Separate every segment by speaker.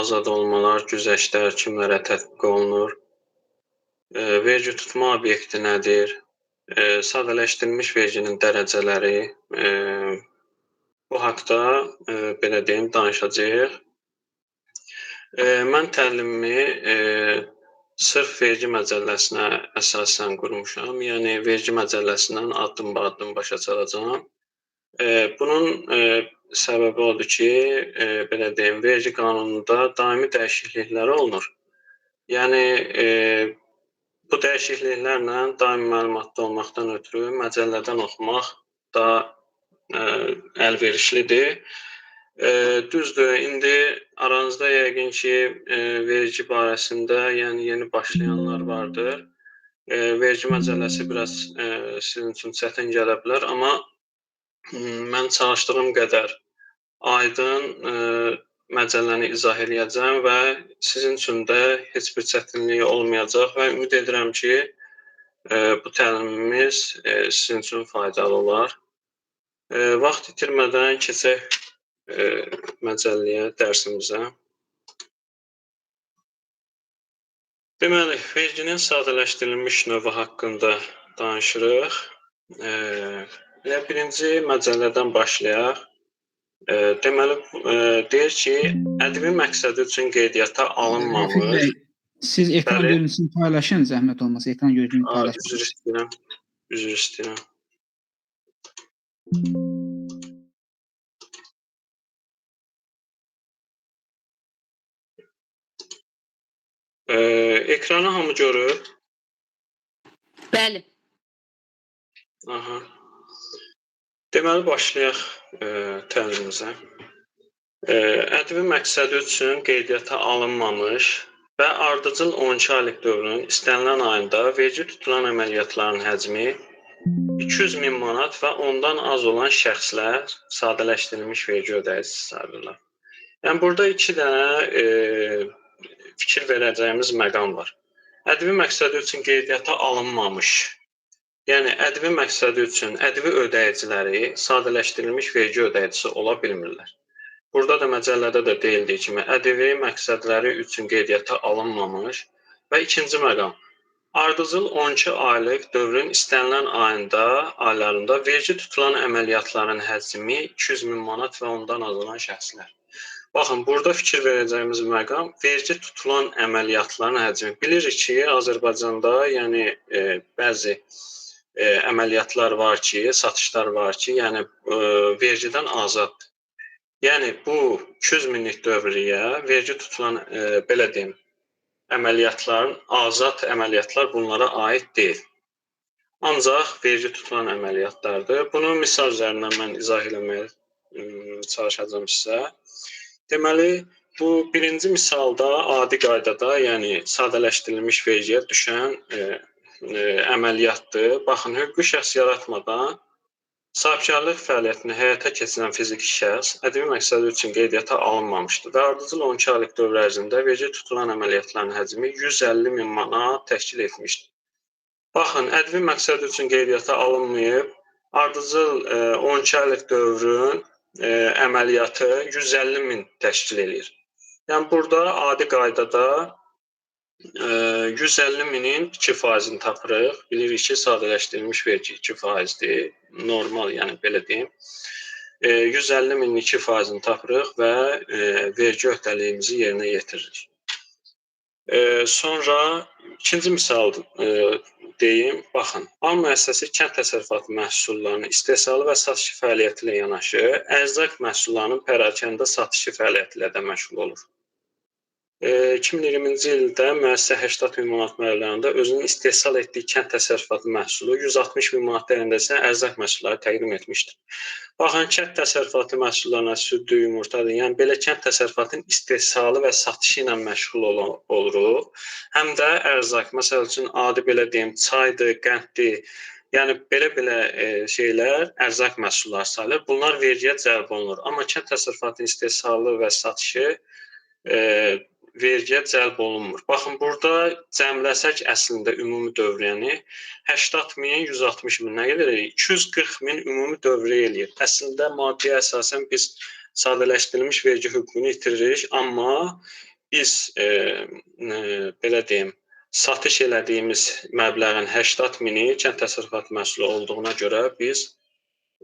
Speaker 1: azad olmalar, güzəştlər kimlərə tətbiq olunur? Vergi tutma obyekti nədir? Sadələşdirilmiş verginin dərəcələri, bu haqda belə deyim, danışacağıq. Mən təlimimi sırf vergi məcəlləsinə əsasən qurmuşam. Yəni vergi məcəlləsindən addım-ba-addım başa salacağam. Bunun səbəbi odur ki, belə deyim, vergi qanununda daimi dəyişikliklər olunur. Yəni bu dəyişikliklərlə daimi məlumatda olmaqdan ötürü məcəllədən oxumaq daha əlverişlidir. Düzdür, indi aranızda yəqin ki, vergi barəsində yəni yeni başlayanlar vardır. Vergi məcəlləsi biraz sizin üçün çətin gələ bilər, amma mən çalışdığım qədər aydın məcəlləni izah eləyəcəm və sizin üçün də heç bir çətinlik olmayacaq və ümid edirəm ki, bu təlimimiz sizin üçün faydalı olar. Vaxt itirmədən keçək məcəlləyə, dərsimizə. Deməli, verginin sadələşdirilmiş növü haqqında danışırıq. Birinci məcəllədən başlayaq. Deməli, deyir ki, ədəbi məqsədi üçün qeydiyyata alınmamış.
Speaker 2: Rəfiq bəy, siz ekran görüntüsünü paylaşın, zəhmət olmasa ekran görüntüsünü paylaşın.
Speaker 1: Üzr istəyirəm. Ekranı hamı görür?
Speaker 3: Bəli.
Speaker 1: Aha. Deməli, başlayaq təlimimizə. Ədəbi məqsədi üçün qeydiyyata alınmamış və ardıcıl 12 aylıq dövrün istənilən ayında vergi tutulan əməliyyatların həcmi 200.000 manat və ondan az olan şəxslər sadələşdirilmiş vergi ödəyicisi sayılırlar. Yəni, burada iki dənə fikir verəcəyimiz məqam var. Ədəbi məqsədi üçün qeydiyyata alınmamış, yəni ədəbi məqsədi üçün ədəbi ödəyiciləri sadələşdirilmiş vergi ödəyicisi ola bilmirlər. Burada da məcəllədə də deyildiyi kimi, ədəbi məqsədləri üçün qeydiyyata alınmamış və ikinci məqam, ardıcıl 12 aylıq dövrün istənilən aylarında vergi tutulan əməliyyatların həcmi 200.000 manat və ondan az olan şəxslər. Baxın, burada fikir verəcəyimiz məqam vergi tutulan əməliyyatların həcmi. Bilirik ki, Azərbaycanda yəni bəzi əməliyyatlar var ki, satışlar var ki, yəni vergidən azaddır. Yəni bu 200 minlik dövriyyə vergi tutulan belə deyim, əməliyyatların azad əməliyyatlar bunlara aid deyil. Ancaq vergi tutulan əməliyyatlardır. Bunu misal üzərindən mən izah eləməyə çalışacağam sizə. Deməli, bu birinci misalda adi qaydada, yəni sadələşdirilmiş vergiyə düşən əməliyyatdır. Baxın, hüquqi şəxs yaratmadan sahibkarlıq fəaliyyətini həyata keçirən fiziki şəxs ədəbi məqsədi üçün qeydiyyata alınmamışdır və ardıcıl 12 aylıq dövr ərzində vergi tutulan əməliyyatların həcmi 150.000 manat təşkil etmişdir. Baxın, ədəbi məqsədi üçün qeydiyyata alınmayıb, ardıcıl 12 aylıq dövrün əməliyyatı 150.000 təşkil edir. Yəni, burada adi qaydada 150.000-in 2%-ni tapırıq. Bilirik ki, sadələşdirilmiş vergi 2%-dir. Normal, yəni belə deyim. 150.000-in 2%-ni tapırıq və vergi öhdəliyimizi yerinə yetiririk. Sonra ikinci misal deyim, baxın, am müəssisəsi kənd təsərrüfatı məhsullarının istehsalı və satışı fəaliyyəti ilə yanaşı, ərzaq məhsullarının pərakəndə satışı fəaliyyəti ilə də məşğul olur. 2020-ci ildə müəssisə 80.000 manat məbləğində özünün istehsal etdiyi kənd təsərrüfatı məhsulu 160.000 manat dəyərində isə ərzaq məhsulları təqdim etmişdir. Baxın, kənd təsərrüfatı məhsullarına süddür, yumurtadır. Yəni, belə kənd təsərrüfatının istehsalı və satışı ilə məşğul oluruq. Həm də ərzaq, məsəl üçün, adi belə deyim, çaydır, qənddir. Yəni, belə şeylər ərzaq məhsulları sayılır. Bunlar vergiyə cəlb olunur. Amma kənd təsərrüfatının istehsalı və satışı vergiyə cəlb olunmur. Baxın, burada cəmləsək əslində ümumi dövriyyəni 80.000, 160.000 nə qədər eləyir? 240.000 ümumi dövriyyə eləyir. Əslində maddiyə əsasən biz sadələşdirilmiş vergi hüququnu itiririk, amma biz belə deyim, satış elədiyimiz məbləğin 80 mini kənd təsərrüfatı məhsulu olduğuna görə biz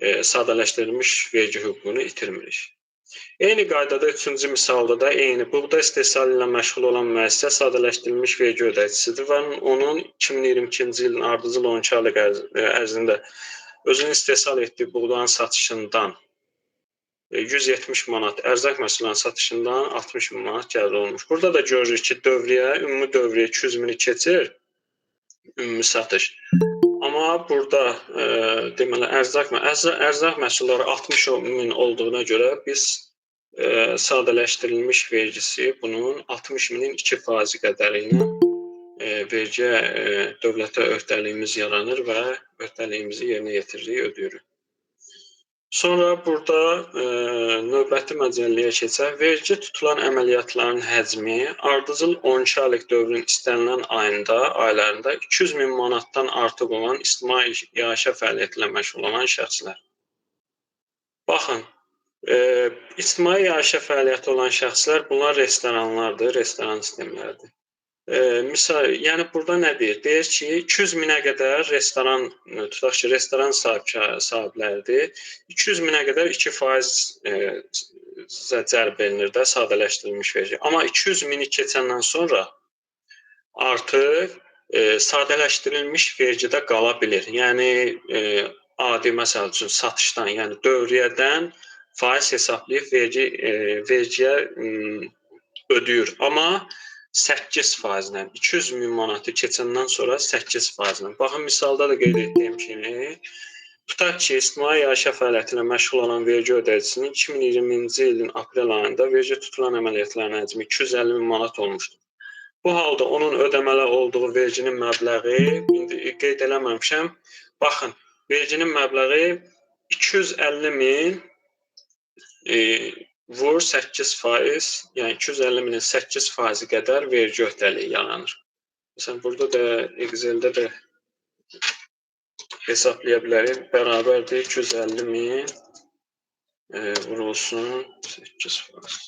Speaker 1: sadələşdirilmiş vergi hüququnu itirmirik. Eyni qaydada 3-cü misalda da eyni buğda istehsalı ilə məşğul olan müəssisə sadələşdirilmiş vergi ödəyicisidir və onun 2022-ci ilin ardıcıl 12 aylıq ərzində özünün istehsal etdiyi buğdanın satışından 170 manat, ərzaq məhsullarının satışından 60 min manat gəlir olmuş. Burada da görürük ki, ümumi dövriyyə 200 mini keçir, ümumi satış. Amma burada deməli ərzaq məhsulları 60 min olduğuna görə biz sadələşdirilmiş vergisi bunun 60 minin 2% qədəri ilə vergiyə dövlətə öhdəliyimiz yaranır və öhdəliyimizi yerinə yetiririk, ödəyirik. Sonra burada növbəti məcəlləyə keçək. Vergi tutulan əməliyyatların həcmi ardıcıl 12 aylıq dövrün istənilən aylarında 200 min manatdan artıq olan ictimai iaşə fəaliyyəti ilə məşğul olan şəxslər. Baxın, ictimai iaşə fəaliyyəti olan şəxslər bunlar restoranlardır, restoran sistemləridir. Misal, yəni burada nə deyir? Deyir ki, 200 minə qədər restoran, tutaq ki, restoran sahibləridir. 200 minə qədər 2% cəlb edilir də sadələşdirilmiş vergi. Amma 200 mini keçəndən sonra artıq sadələşdirilmiş vergidə qala bilir. Yəni adi məsəl üçün satışdan, yəni dövriyyədən faiz hesablayıb vergiyə ödəyir. Amma 8%-lə, 200 min manatı keçəndən sonra 8%-lə. Baxın, misalda da qeyd etdiyim kimi, tutaq ki, ictimai iaşə fəaliyyəti ilə məşğul olan vergi ödəyicisinin 2020-ci ilin aprel ayında vergi tutulan əməliyyatların həcmi 250 min manat olmuşdur. Bu halda onun ödəməli olduğu verginin məbləği, indi qeyd eləməmişəm, baxın, verginin məbləği 250 min vur 8%, yəni 250 minin 8% qədər vergi öhdəliyi yaranır. Məsələn, burada da Excel-də də hesablaya bilərik. Bərabərdir 250 min vurulsun 8%.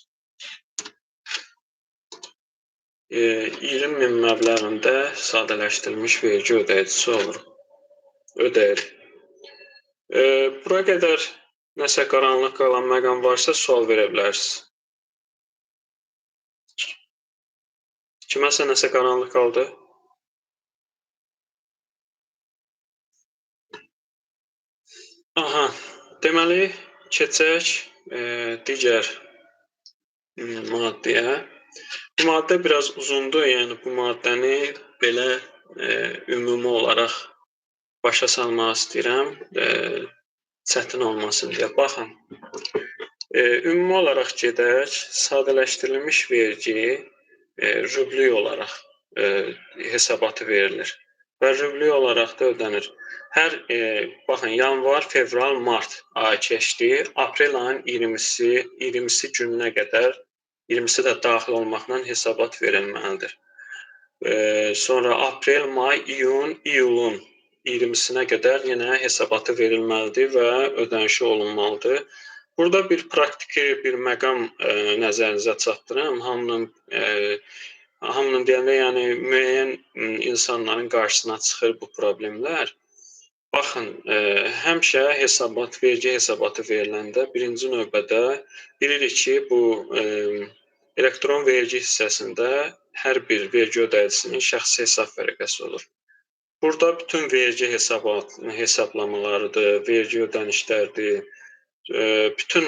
Speaker 1: 20 min məbləğində sadələşdirilmiş vergi ödəyicisi olur. Ödəyir. Bura qədər nəsə qaranlıq qalan məqam varsa sual verə bilərsiniz. Kiməsə nəsə qaranlıq qaldı? Aha, deməli, keçək digər maddəyə. Bu maddə biraz uzundur, yəni bu maddəni belə ümumi olaraq başa salmaq istəyirəm, çətin olmasın deyə. Baxın, ümumi olaraq gedək, sadələşdirilmiş vergi rubli olaraq hesabatı verilir və rubli olaraq da ödənir. Baxın, yanvar, fevral, mart ayı keçdi, aprel ayın 20-si gününə qədər, 20-si də daxil olmaqla hesabat verilməlidir. Sonra aprel, may, iyulun 20-sinə qədər yenə hesabatı verilməlidir və ödənişi olunmalıdır. Burada bir praktiki bir məqam nəzərinizə çatdırım. Hamının deyəndə, yəni müəyyən insanların qarşısına çıxır bu problemlər. Baxın, həmişə vergi hesabatı veriləndə birinci növbədə bilirik ki, bu elektron vergi hissəsində hər bir vergi ödəyicisinin şəxsi hesab vərəqəsi olur. Burada bütün vergi hesablamalarıdır, vergi ödənişlərdir, bütün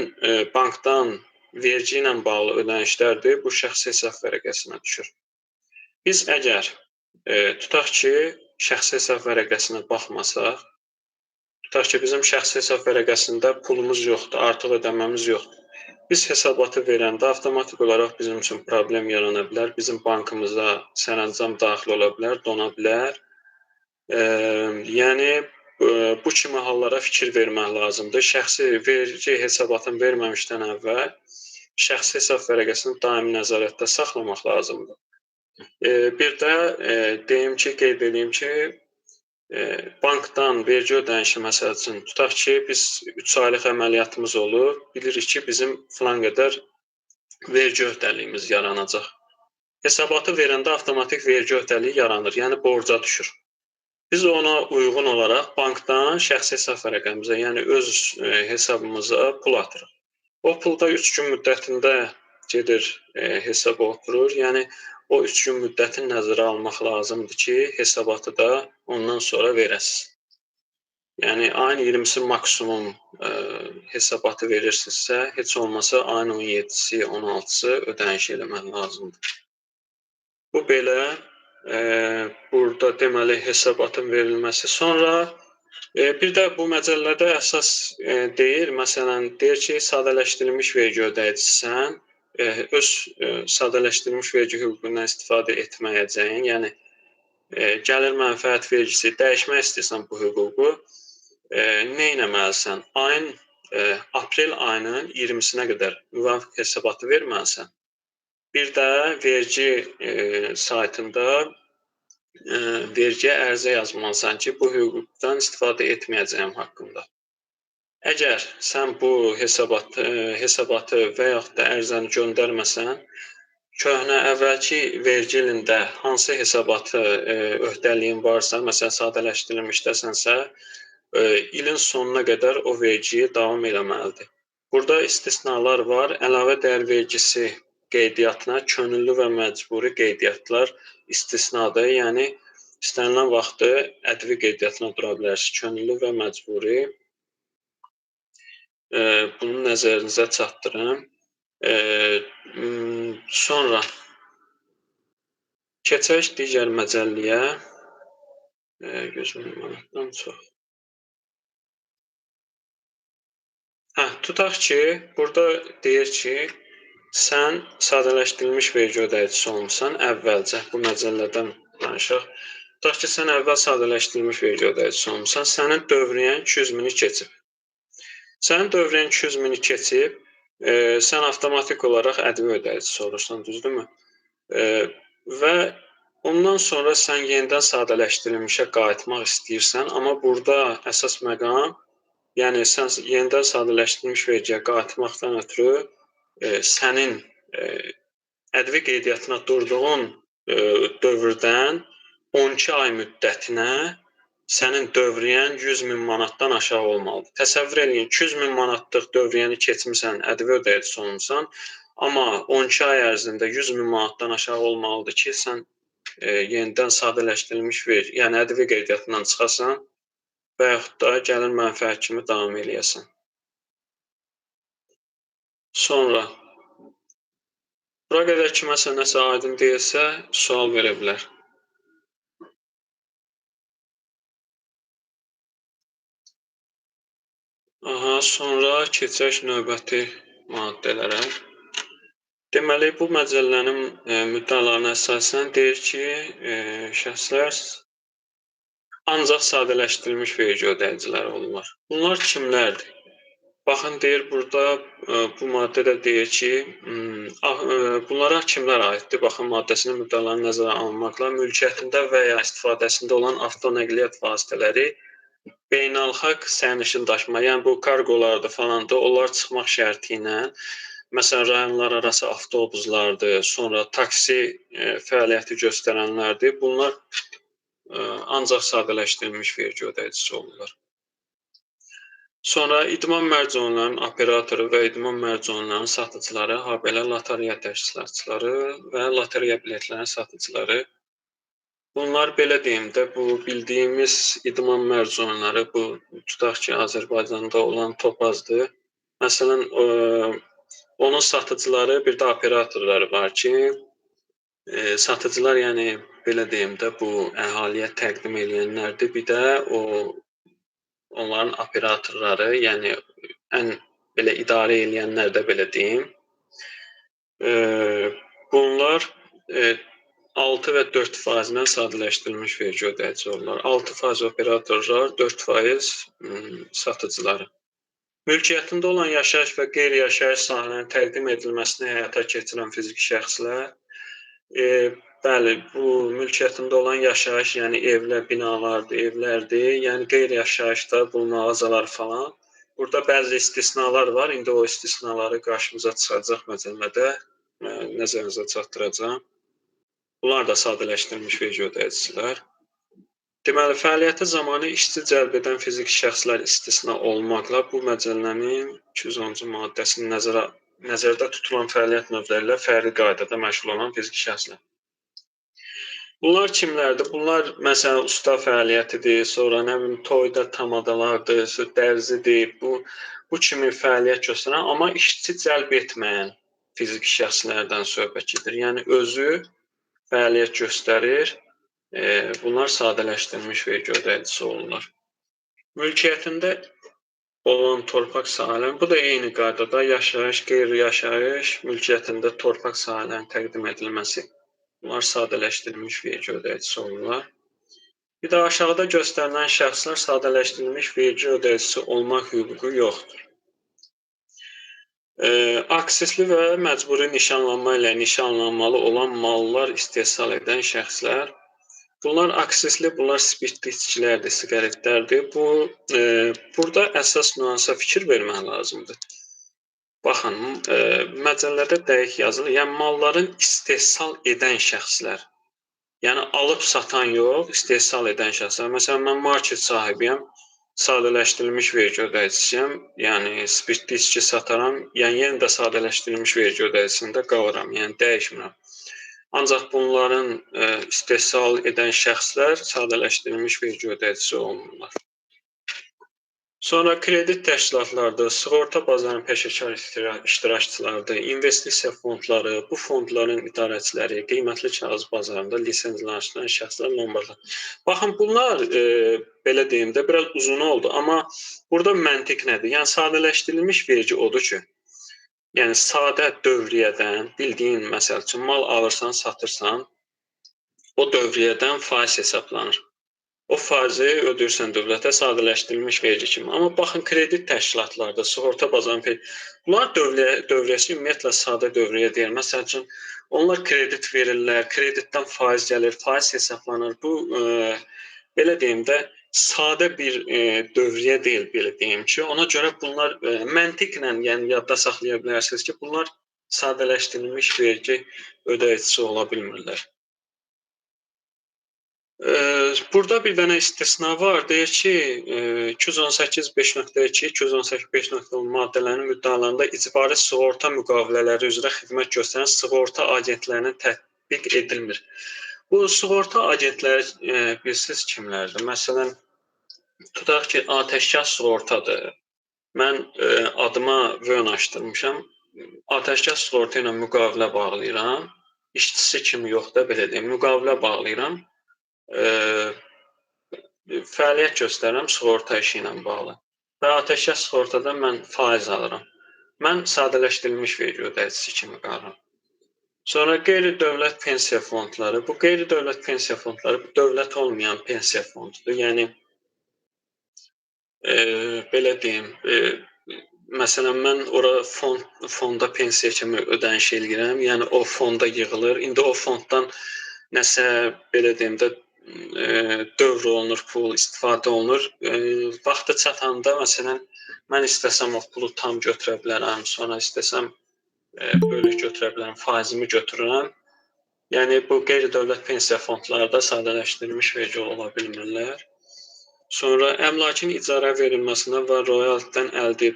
Speaker 1: bankdan vergi ilə bağlı ödənişlərdir, bu şəxsi hesab vərəqəsinə düşür. Biz əgər tutaq ki, şəxsi hesab vərəqəsinə baxmasaq, tutaq ki, bizim şəxsi hesab vərəqəsində pulumuz yoxdur, artıq ödəməmiz yoxdur. Biz hesabatı verəndə avtomatik olaraq bizim üçün problem yarana bilər, bizim bankımıza sərəncam daxil ola bilər, dona bilər. Yəni, bu kimi hallara fikir vermək lazımdır. Şəxsi vergi hesabatını verməmişdən əvvəl şəxsi hesab vərəqəsini daimi nəzarətdə saxlamaq lazımdır. Bir də qeyd edeyim ki, bankdan vergi ödənişi məsəl üçün, tutaq ki, biz 3 aylıq əməliyyatımız olur, bilirik ki, bizim filan qədər vergi öhdəliyimiz yaranacaq. hesabatı verəndə avtomatik vergi öhdəliyi yaranır, yəni borca düşür. Biz ona uyğun olaraq bankdan şəxsi hesab vərəqəmizə, yəni öz hesabımıza pul atırıq. O pul da 3 gün müddətində gedir hesaba oturur. Yəni o 3 gün müddətini nəzərə almaq lazımdır ki, hesabatı da ondan sonra verəsiz. Yəni ayın 20-si maksimum hesabatı verirsinizsə, heç olmasa ayın 17-si, 16-sı ödəniş eləmək lazımdır. Bu belə burada deməli hesabatın verilməsi. Sonra bir də bu məcəllədə əsas deyir, məsələn, deyir ki, sadələşdirilmiş vergi ödəyicisən, öz sadələşdirilmiş vergi hüququndan istifadə etməyəcəyin, yəni gəlir mənfəət vergisi dəyişmək istəyirsən bu hüququ, nə etməlisən? Ayın aprel ayının 20-sinə qədər müvafiq hesabatı verməlisən. Bir də vergi saytında vergiyə ərizə yazmalısan ki, bu hüquqdan istifadə etməyəcəyim haqqında. Əgər sən bu hesabatı və yaxud da ərizəni göndərməsən, köhnə əvvəlki vergi ilində hansı hesabatı öhdəliyin varsa, məsələn, sadələşdirilmişdəsənsə, ilin sonuna qədər o vergiyi davam eləməlidir. Burada istisnalar var. Əlavə dəyər vergisi qeydiyyatına könüllü və məcburi qeydiyyatlar istisnadır. Yəni istənilən vaxtı ədvi qeydiyyatına dura bilərsiniz. Könüllü və məcburi. Bunu nəzərinizə çatdırım. Sonra keçək digər məcəlləyə. 100.000 manatdan çox. Tutaq ki, burada deyir ki, sən sadələşdirilmiş vergi ödəyicisi olmusan əvvəlcə. Bu məcəllədən danışaq. Tutaq ki, sən əvvəl sadələşdirilmiş vergi ödəyicisi olmusan, sənin dövriyyən 200.000-i keçib. Sənin dövriyyən 200.000-i keçib, sən avtomatik olaraq ədvi ödəyicisi olursan, düzdürmü? Və ondan sonra sən yenidən sadələşdirilmişə qayıtmaq istəyirsən, amma burada əsas məqam, yəni sən yenidən sadələşdirilmiş vergiyə qayıtmaqdan ötürü sənin ədvi qeydiyyatına durduğun dövrdən 12 ay müddətinə sənin dövriyyən 100.000 manatdan aşağı olmalıdır. Təsəvvür edin, 200.000 manatlıq dövriyyəni keçmisən, ədvi ödəyicisi olmusan, amma 12 ay ərzində 100.000 manatdan aşağı olmalıdır ki, sən yenidən sadələşdirilmiş vergi, yəni ədvi qeydiyyatından çıxasan və yaxud da gəlir mənfəət kimi davam eləyəsən. Sonra, bura qədər kiməsə nəsə aydın deyilsə, sual verə bilər. Sonra keçək növbəti maddələrə. Deməli, bu məcəllənin müddəalarına əsasən deyir ki, şəxslər ancaq sadələşdirilmiş vergi ödəyiciləri olurlar. Bunlar kimlərdir? Baxın, deyir burada, bu maddədə deyir ki, bunlara kimlər aiddir? Baxın, maddəsinin müddəalarını nəzərə alınmaqla mülkiyyətində və ya istifadəsində olan avtonəqliyyat vasitələri beynəlxalq sərnişin daşıma, yəni bu kargolardır falandır, onlar çıxmaq şərti ilə, məsələn, rayonlar arası avtobuslardır, sonra taksi fəaliyyəti göstərənlərdir. Bunlar ancaq sadələşdirilmiş vergi ödəyicisi olurlar. Sonra idman mərc-ünlərinin operatoru və idman mərc-ünlərinin satıcıları, habelə lotereya təşkilatçıları və lotereya biletlərinin satıcıları. Bunlar belə deyim də, bu bildiyimiz idman mərc-ünləri, bu tutaq ki, Azərbaycanda olan Topazdır. Məsələn, onun satıcıları, bir də operatorları var ki, satıcılar, yəni belə deyim də, bu əhaliyə təqdim edənlərdir. Bir də onların operatorları, yəni ən belə idarə edənlər də belə deyim. Bunlar 6 və 4% sadələşdirilmiş vergi ödəyici olurlar. 6% operatorlar, 4% satıcıları. Mülkiyyətində olan yaşayış və qeyri-yaşayış sahələrinin təqdim edilməsini həyata keçirən fiziki şəxslər, bəli, bu mülkiyyətində olan yaşayış, yəni evlər, binalardır, evlərdir, yəni qeyri-yaşayışda bu mağazalar falan. Burada bəzi istisnalar var, indi o istisnaları qarşımıza çıxacaq məcəllədə nəzərinizə çatdıracağam. Bunlar da sadələşdirilmiş vergi ödəyicilər. Deməli, fəaliyyəti zamanı işçi cəlb edən fiziki şəxslər istisna olmaqla bu məcəllənin 210-cu maddəsinin nəzərdə tutulan fəaliyyət növləri ilə fərqli qaydada məşğul olan fiziki şəxslər. Bunlar kimlərdir? Bunlar məsələn usta fəaliyyətidir, sonra nə bilim toyda tamadalardır, dərzidir, bu kimi fəaliyyət göstərən, amma işçi cəlb etməyən fiziki şəxslərdən söhbət gedir. Yəni özü fəaliyyət göstərir. Bunlar sadələşdirilmiş vergi ödəyicisi olurlar. Mülkiyyətində olan torpaq sahələrinin, bu da eyni qaydada yaşayış, qeyri-yaşayış mülkiyyətində torpaq sahələrinin təqdim edilməsi. Bunlar sadələşdirilmiş vergi ödəyicisi olurlar. Bir də aşağıda göstərilən şəxslər sadələşdirilmiş vergi ödəyicisi olmaq hüququ yoxdur. Aksesli və məcburi nişanlanma ilə nişanlanmalı olan mallar istehsal edən şəxslər. Bunlar aksesli, bunlar spirtli içkilərdir, siqaretlərdir. Burada əsas nüansa fikir vermək lazımdır. Baxın, məcəllədə dəqiq yazılır. Yəni malların istehsal edən şəxslər. Yəni alıb satan yox, istehsal edən şəxslər. Məsələn, mən market sahibiyəm, sadələşdirilmiş vergi ödəyicisiyəm. Yəni spirtli içki sataram, yəni yenə də sadələşdirilmiş vergi ödəyicisində qalıram, yəni dəyişmirəm. Ancaq bunların istehsal edən şəxslər sadələşdirilmiş vergi ödəyicisi olunurlar. Sonra kredit təşkilatlarıdır, sığorta bazarının peşəkar iştirakçılarıdır, investisiya fondları, bu fondların idarəçiləri, qiymətli kağız bazarında lisenzləşdirilən şəxslər nomborlar. Baxın, bunlar belə deyim də biraz uzun oldu, amma burada məntiq nədir? Yəni sadələşdirilmiş vergi odur ki, yəni sadə dövriyyədən, bildiyin məsəl üçün mal alırsan, satırsan, o dövriyyədən faiz hesablanır. O faizi ödəyirsən dövlətə sadələşdirilmiş vergi kimi. Amma baxın, kredit təşkilatlarda, sığorta bazarının, bunlar dövriyyəsi ümumiyyətlə sadə dövriyyə deyil. Məsəl üçün, onlar kredit verirlər, kreditdən faiz gəlir, faiz hesablanır. Bu, belə deyim də, sadə bir dövriyyə deyil, belə deyim ki, ona görə bunlar məntiqlə, yəni yadda saxlaya bilərsiniz ki, bunlar sadələşdirilmiş vergi ödəyicisi ola bilmirlər. Burada bir dənə istisna var, deyir ki, 218.5.2, 218.5.10 maddələrinin müddəalarında icbari sığorta müqavilələri üzrə xidmət göstərən sığorta agentlərinə tətbiq edilmir. Bu sığorta agentləri bilirsiniz kimlərdir? Məsələn, tutaq ki, atəşkəs sığortadır. Mən adıma vön açdırmışam. Atəşkəs sığorta ilə müqavilə bağlayıram. İşçisi kimi yox da, belə deyim, müqavilə bağlayıram. Fəaliyyət göstərirəm sığorta işi ilə bağlı. Və atəşkəs sığortadan mən faiz alıram. Mən sadələşdirilmiş vergi ödəyicisi kimi qalıram. Sonra qeyri-dövlət pensiya fondları. Bu qeyri-dövlət pensiya fondları dövlət olmayan pensiya fondudur. Yəni belə deyim, məsələn mən ora fonda pensiya kimi ödəniş eləyirəm. Yəni o fonda yığılır. İndi o fonddan nəsə belə deyim də dövr olunur, pul istifadə olunur. Vaxtı çatanda məsələn mən istəsəm o pulu tam götürə bilərəm, sonra istəsəm bölük götürə bilərəm, faizimi götürürəm. Yəni bu qeyri-dövlət pensiya fondları da sadələşdirilmiş vergi ola bilmirlər. Sonra əmlakın icarə verilməsinə və royaltidən əldə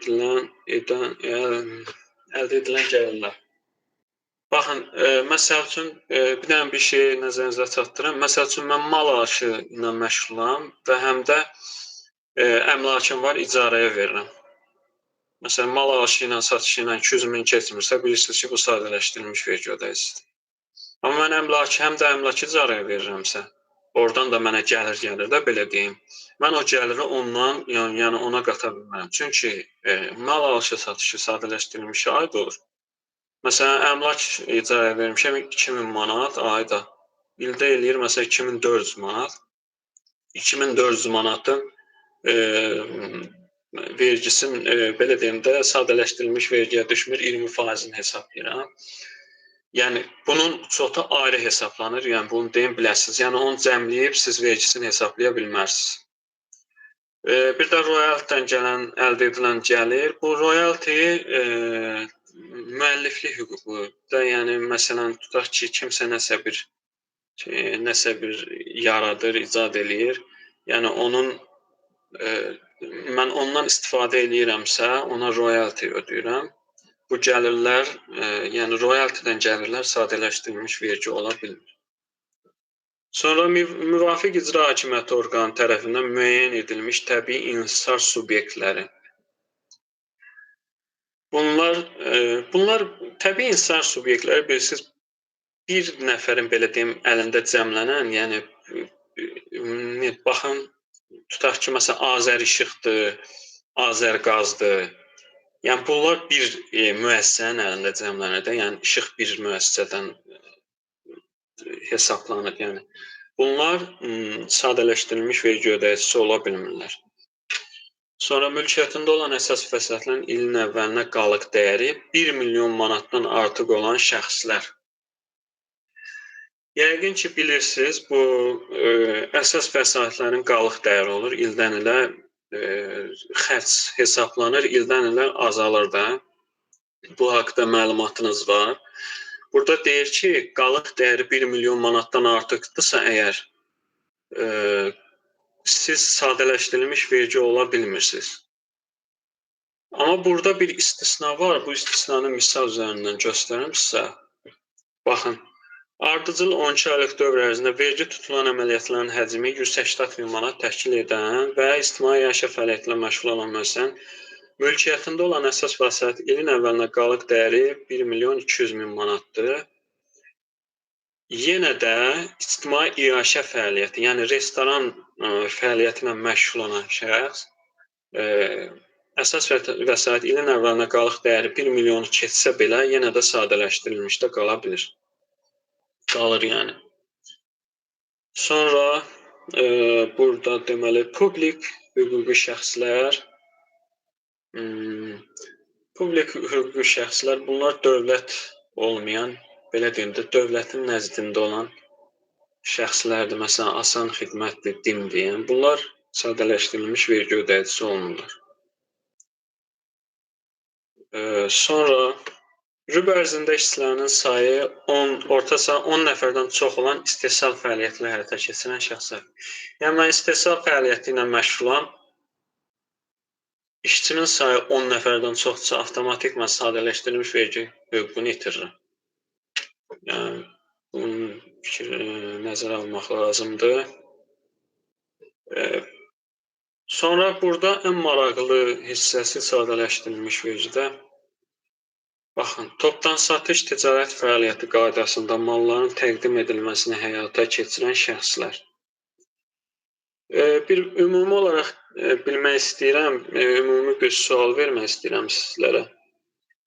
Speaker 1: edilən gəlirlər. Baxın, məsəl üçün bir dənə bir şey nəzərinizə çatdırım. Məsəl üçün mən mal alışı ilə məşğulam və həm də əmlakım var, icarəyə verirəm. Məsələn, mal alışı ilə satışı ilə 200.000 keçmirsə, bilirsiniz ki, bu sadələşdirilmiş vergi ödəyicisidir. Amma mən həm də əmlak icarəyə verirəmsə, oradan da mənə gəlir də, belə deyim. Mən o gəliri ondan, yəni ona qata bilmərəm. Çünki mal alışı satışı sadələşdirilmişə aid olur. Məsələn, əmlak icarəyə vermişəm 2000 manat ayda. İldə eləyir məsələn 2400 manat. 2400 manatın vergisinin belə deyim də sadələşdirilmiş vergiyə düşmür, 20%-ni hesablayıram. Yəni bunun çoxu ayrı hesablanır. Yəni bunu deyin biləsiniz. Yəni onu cəmləyib siz vergisini hesablaya bilmərsiniz. Bir də royaltidən əldə edilən gəlir. Bu royalti müəlliflik hüququ da, yəni məsələn tutaq ki, kimsə nəsə bir nəsə bir yaradır, icad eləyir. Yəni mən ondan istifadə eləyirəmsə, ona royalty ödəyirəm. Bu gəlirlər, yəni royaltydən gəlirlər sadələşdirilmiş vergi ola bilmir. Sonra müvafiq icra hakimiyyəti orqanı tərəfindən müəyyən edilmiş təbii inhisar subyektləri. Bunlar təbii inhisar subyektləri bilirsiniz, bir nəfərin belə deyim əlində cəmlənən, yəni baxın, tutaq ki, məsələn, Azərishiqdir, Azərqazdır. Yəni bunlar bir müəssisənin əlində cəmlənir də, yəni işıq bir müəssisədən hesablanır, yəni. Bunlar sadələşdirilmiş vergi ödəyicisi ola bilmirlər. Sonra mülkiyyətində olan əsas vəsaitlərin ilin əvvəlinə qalıq dəyəri 1 milyon manatdan artıq olan şəxslər. Yəqin ki, bilirsiniz, bu əsas vəsaitlərin qalıq dəyəri olur. İldən ilə xərc hesablanır, ildən ilə azalır da. Bu haqda məlumatınız var. Burada deyir ki, qalıq dəyəri 1 milyon manatdan artıqdırsa əgər, siz sadələşdirilmiş vergi ola bilmirsiniz. Amma burada bir istisna var. Bu istisnanı misal üzərindən göstərim sizə. Baxın, ardıcıl 12 aylıq dövr ərzində vergi tutulan əməliyyatların həcmi 180 min manat təşkil edən və ictimai yaşa fəaliyyətlə məşğul olan müəssisənin mülkiyyətində olan əsas vəsait ilin əvvəlinə qalıq dəyəri 1 milyon 200 min manatdır. Yenə də ictimai iaşə fəaliyyəti, yəni restoran fəaliyyəti ilə məşğul olan şəxs əsas vəsait ilin əvvəlinə qalıq dəyəri 1 milyonu keçsə belə, yenə də sadələşdirilmişdə qala bilir. Qalır yəni. Sonra burada deməli publik hüquqi şəxslər, bunlar dövlət olmayan, belə deyim də, dövlətin nəzdində olan şəxslərdir. Məsələn, asan xidmətdir, dim deyən. Bunlar sadələşdirilmiş vergi ödəyicisi olmurlar. Sonra rüb ərzində işçilərinin sayı orta 10 nəfərdən çox olan istehsal fəaliyyətlə həyata keçirən şəxslər. Yəni, mən istehsal fəaliyyəti ilə məşğulam, işçinin sayı 10 nəfərdən çoxdursa, avtomatikman sadələşdirilmiş vergi hüququnu itirir. Yəni, bunun fikrini nəzərə almaq lazımdır. Sonra burada ən maraqlı hissəsi sadələşdirilmiş vergidə. Baxın, topdan satış ticarət fəaliyyəti qaydasında malların təqdim edilməsini həyata keçirən şəxslər. Bir ümumi olaraq bilmək istəyirəm, ümumi bir sual vermək istəyirəm sizlərə.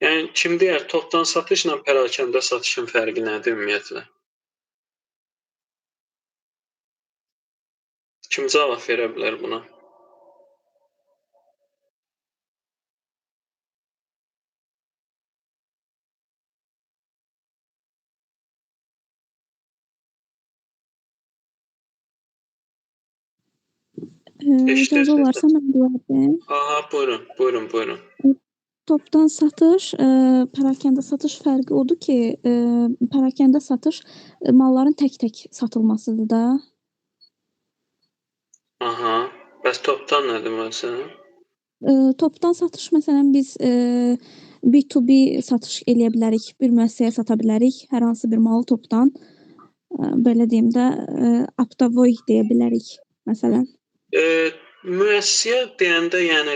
Speaker 1: Yəni, kim deyər, topdan satışla pərakəndə satışın fərqi nədir ümumiyyətlə? Kim cavab verə bilər buna?
Speaker 4: İcazə olarsa mən deyərdim.
Speaker 1: Aha, buyurun.
Speaker 4: Topdan satış, pərakəndə satış fərqi odur ki, pərakəndə satış malların tək-tək satılmasıdır da.
Speaker 1: Aha, bəs topdan nə deməlisən?
Speaker 4: Topdan satış, məsələn, biz B2B satış eləyə bilərik, bir müəssisəyə sata bilərik, hər hansı bir malı topdan, belə deyim də, aptavoy deyə bilərik, məsələn.
Speaker 1: Müəssisəyə deyəndə, yəni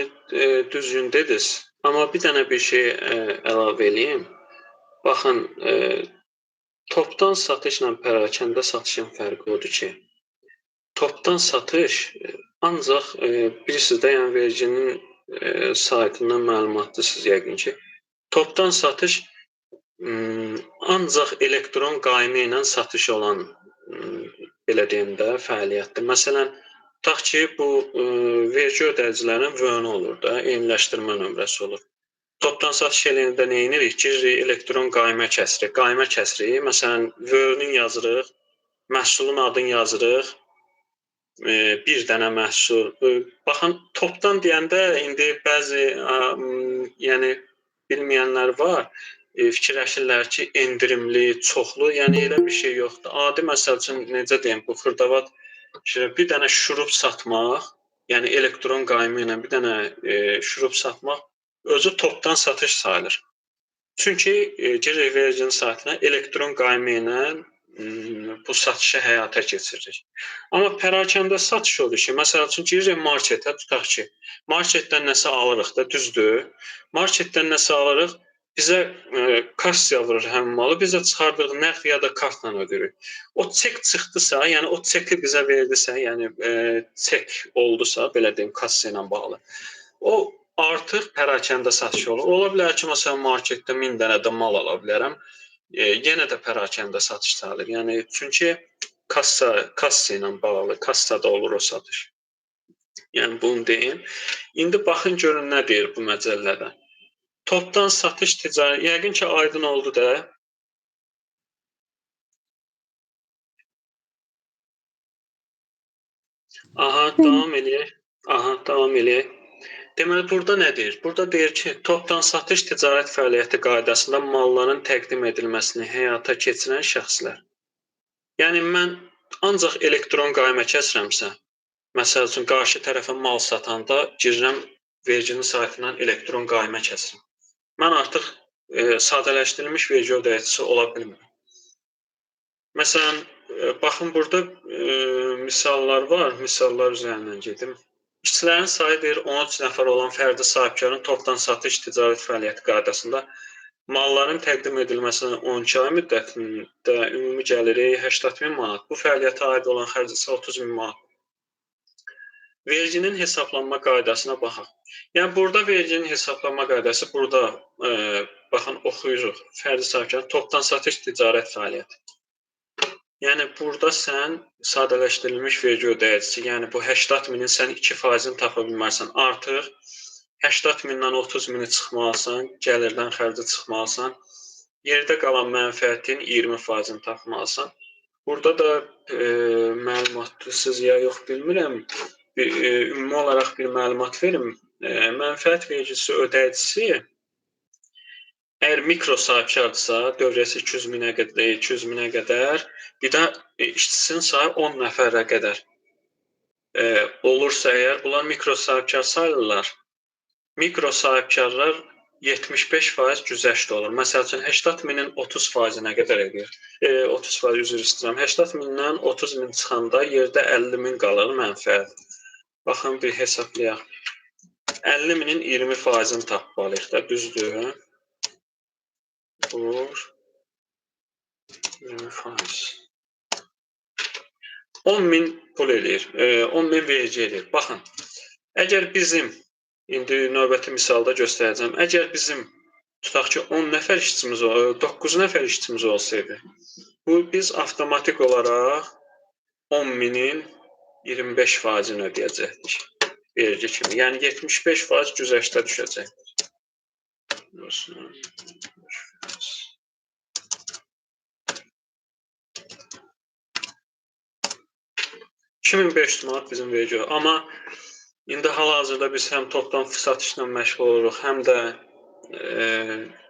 Speaker 1: düzgün dediniz, amma bir dənə bir şey əlavə eləyim. Baxın, topdan satışla pərakəndə satışın fərqi odur ki, topdan satış ancaq bilirsiniz də, yəni verginin saytından məlumatlırsınız yəqin ki, topdan satış ancaq elektron qaymə ilə satış olan, belə deyim də, fəaliyyətdir. Məsələn, tutaq ki, bu vergi ödəyicilərinin VÖN-ü olur da, eyniləşdirmə nömrəsi olur. Topdan satış eləyəndə nə edirik? Giririk elektron qaymə kəsirik. Qaymə kəsirik. Məsələn, VÖN-ü yazırıq, məhsulun adını yazırıq, bir dənə məhsul. Baxın, topdan deyəndə indi bəzi yəni bilməyənlər var. fikirləşirlər ki, endirimli, çoxlu, yəni elə bir şey yoxdur. Adi məsəl üçün necə deyim, bu xırdavat bir dənə şurup satmaq, yəni elektron qayımı ilə bir dənə şurup satmaq özü topdan satış sayılır. Çünki giririk verginin saytına elektron qayımı ilə bu satışı həyata keçiririk. Amma pərakəndə satış odur ki, məsəl üçün giririk marketə, tutaq ki, marketdən nəsə alırıq da, düzdür? Marketdən nəsə alırıq, bizə kassaya vurur həmin malı, biz də çıxardırıq nəqd ya da kartla ödəyirik. O çek çıxdısa, yəni o çeki bizə verdisə, yəni çek oldusa, belə deyim, kassa ilə bağlı. O artıq pərakəndə satış olur. Ola bilər ki, məsələn, marketdə 1000 dənə də mal ala bilərəm. Yenə də pərakəndə satış sayılır. Yəni çünki kassa ilə bağlı, kassada olur o satış. Yəni bunu deyim. İndi baxın görün nə deyir bu məcəllədə. Topdan satış ticarət, yəqin ki, aydın oldu da. Davam eləyək. Deməli, burada nə deyir? Burada deyir ki, topdan satış ticarət fəaliyyəti qaydasında malların təqdim edilməsini həyata keçirən şəxslər. Yəni, mən ancaq elektron qaymə keçirəmsə, məsəl üçün, qarşı tərəfə mal satanda girirəm verginin saytından elektron qaymə keçirim. Mən artıq sadələşdirilmiş vergi ödəyicisi ola bilmirəm. Məsələn, baxın, burada misallar var, misallar üzərindən gedim. İşçilərin sayı deyir 13 nəfər olan fərdi sahibkarın topdan satış ticarət fəaliyyəti qaydasında malların təqdim edilməsinə 12 ay müddətində ümumi gəliri 80.000 manat, bu fəaliyyətə aid olan xərc isə 30.000 manat. Verginin hesablanma qaydasına baxaq. Yəni, burada verginin hesablanma qaydası, burada baxın, oxuyuruq. Fərdi sahibkarın topdan satış ticarət fəaliyyəti. Yəni, burada sən sadələşdirilmiş vergi ödəyicisi, yəni bu 80.000-in sən 2%-ni tapa bilmərsən. Artıq 80.000-dən 30.000-i çıxmalısan, gəlirdən xərci çıxmalısan. Yerdə qalan mənfəətin 20%-ni tapmalısan. Burada da məlumatsız ya yox bilmirəm. Ümumi olaraq bir məlumat verim. Mənfəət vergisi ödəyicisi əgər mikro sahibkardırsa, dövrəsi 200.000-ə qədər, bir də işçisinin sayı 10 nəfərə qədər olursa əgər, bunlar mikro sahibkar sayılırlar. Mikro sahibkarlar 75% güzəşt olur. Məsəl üçün, 80.000-in 30%-nə qədər edir. 30% üzr istəyirəm. 80.000-dən 30.000 çıxanda yerdə 50.000 qalır mənfəət. Baxın, bir hesablayaq. 50.000-in 20%-ni tapmalıyıq da, düzdür? Vur. 20%. 10.000 pul eləyir. 10.000 vergi eləyir. Baxın, əgər bizim, indi növbəti misalda göstərəcəm, əgər bizim, tutaq ki, 10 nəfər işçimiz, 9 nəfər işçimiz olsaydı, bu biz avtomatik olaraq 10.000-in 25%-ni ödəyəcəkdik. Vergi kimi. Yəni 75% güzəştə düşəcək. 2500 manat bizim vergi. Amma indi hal-hazırda biz həm topdan satışla məşğul oluruq, həm də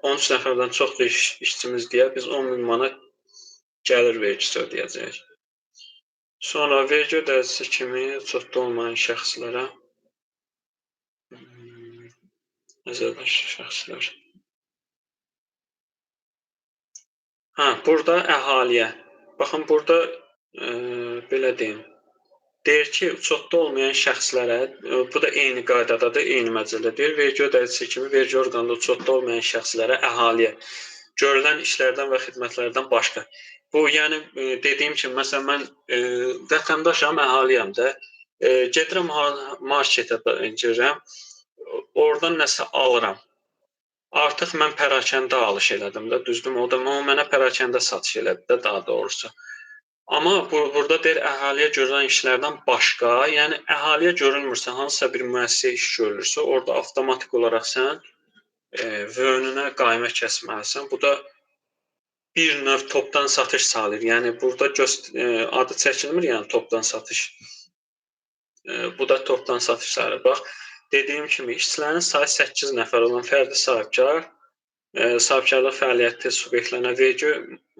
Speaker 1: 13 nəfərdən çox da işçimiz deyə biz 10.000 manat gəlir vergisi ödəyəcəyik. Sonra vergi ödəyicisi kimi çoxda olmayan şəxslərə nəzərdən şəxslər. Burada əhaliyə. Baxın, burada belə deyim. Deyir ki, çoxda olmayan şəxslərə, bu da eyni qaydadadır, eyni məcəllədir. Vergi ödəyicisi kimi vergi orqanında çoxda olmayan şəxslərə, əhaliyə görülən işlərdən və xidmətlərdən başqa. Bu, yəni dediyim kimi, məsələn, mən vətəndaşam, əhaliyəm də, gedirəm marketə girirəm, oradan nəsə alıram. Artıq mən pərakəndə alış elədim də, düzdür? O mənə pərakəndə satış elədi də, daha doğrusu. Amma burada deyir, əhaliyə görülən işlərdən başqa, yəni əhaliyə görülmürsə, hansısa bir müəssisə iş görülürsə, orada avtomatik olaraq sən önünə qaymə kəsməlisən. Bu da bir növ topdan satış sayılır. Yəni burada adı çəkilmir, yəni topdan satış. Bu da topdan satış sayılır. Bax, dediyim kimi, işçilərin sayı 8 nəfər olan fərdi sahibkar Sahibkarlıq fəaliyyəti subyektlərinə vergi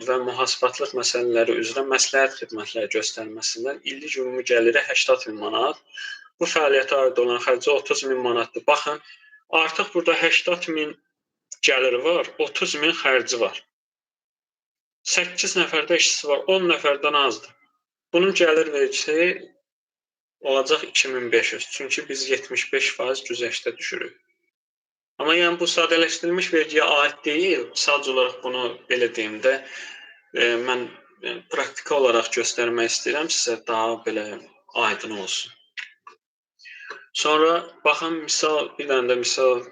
Speaker 1: və mühasibatlıq məsələləri üzrə məsləhət xidmətləri göstərməsindən illik ümumi gəliri 80.000 manat. Bu fəaliyyətə aid olan xərci 30.000 manatdır. Baxın, artıq burada 80.000 gəliri var, 30.000 xərci var. 8 nəfərdə işçisi var, 10 nəfərdən azdır. Bunun gəlir vergisi olacaq 2500. Çünki biz 75% güzəştə düşürük. Amma yəni bu sadələşdirilmiş vergiyə aid deyil. Sadəcə olaraq bunu belə deyim də, mən praktiki olaraq göstərmək istəyirəm sizə, daha belə aydın olsun. Sonra baxın, bir dənə də misal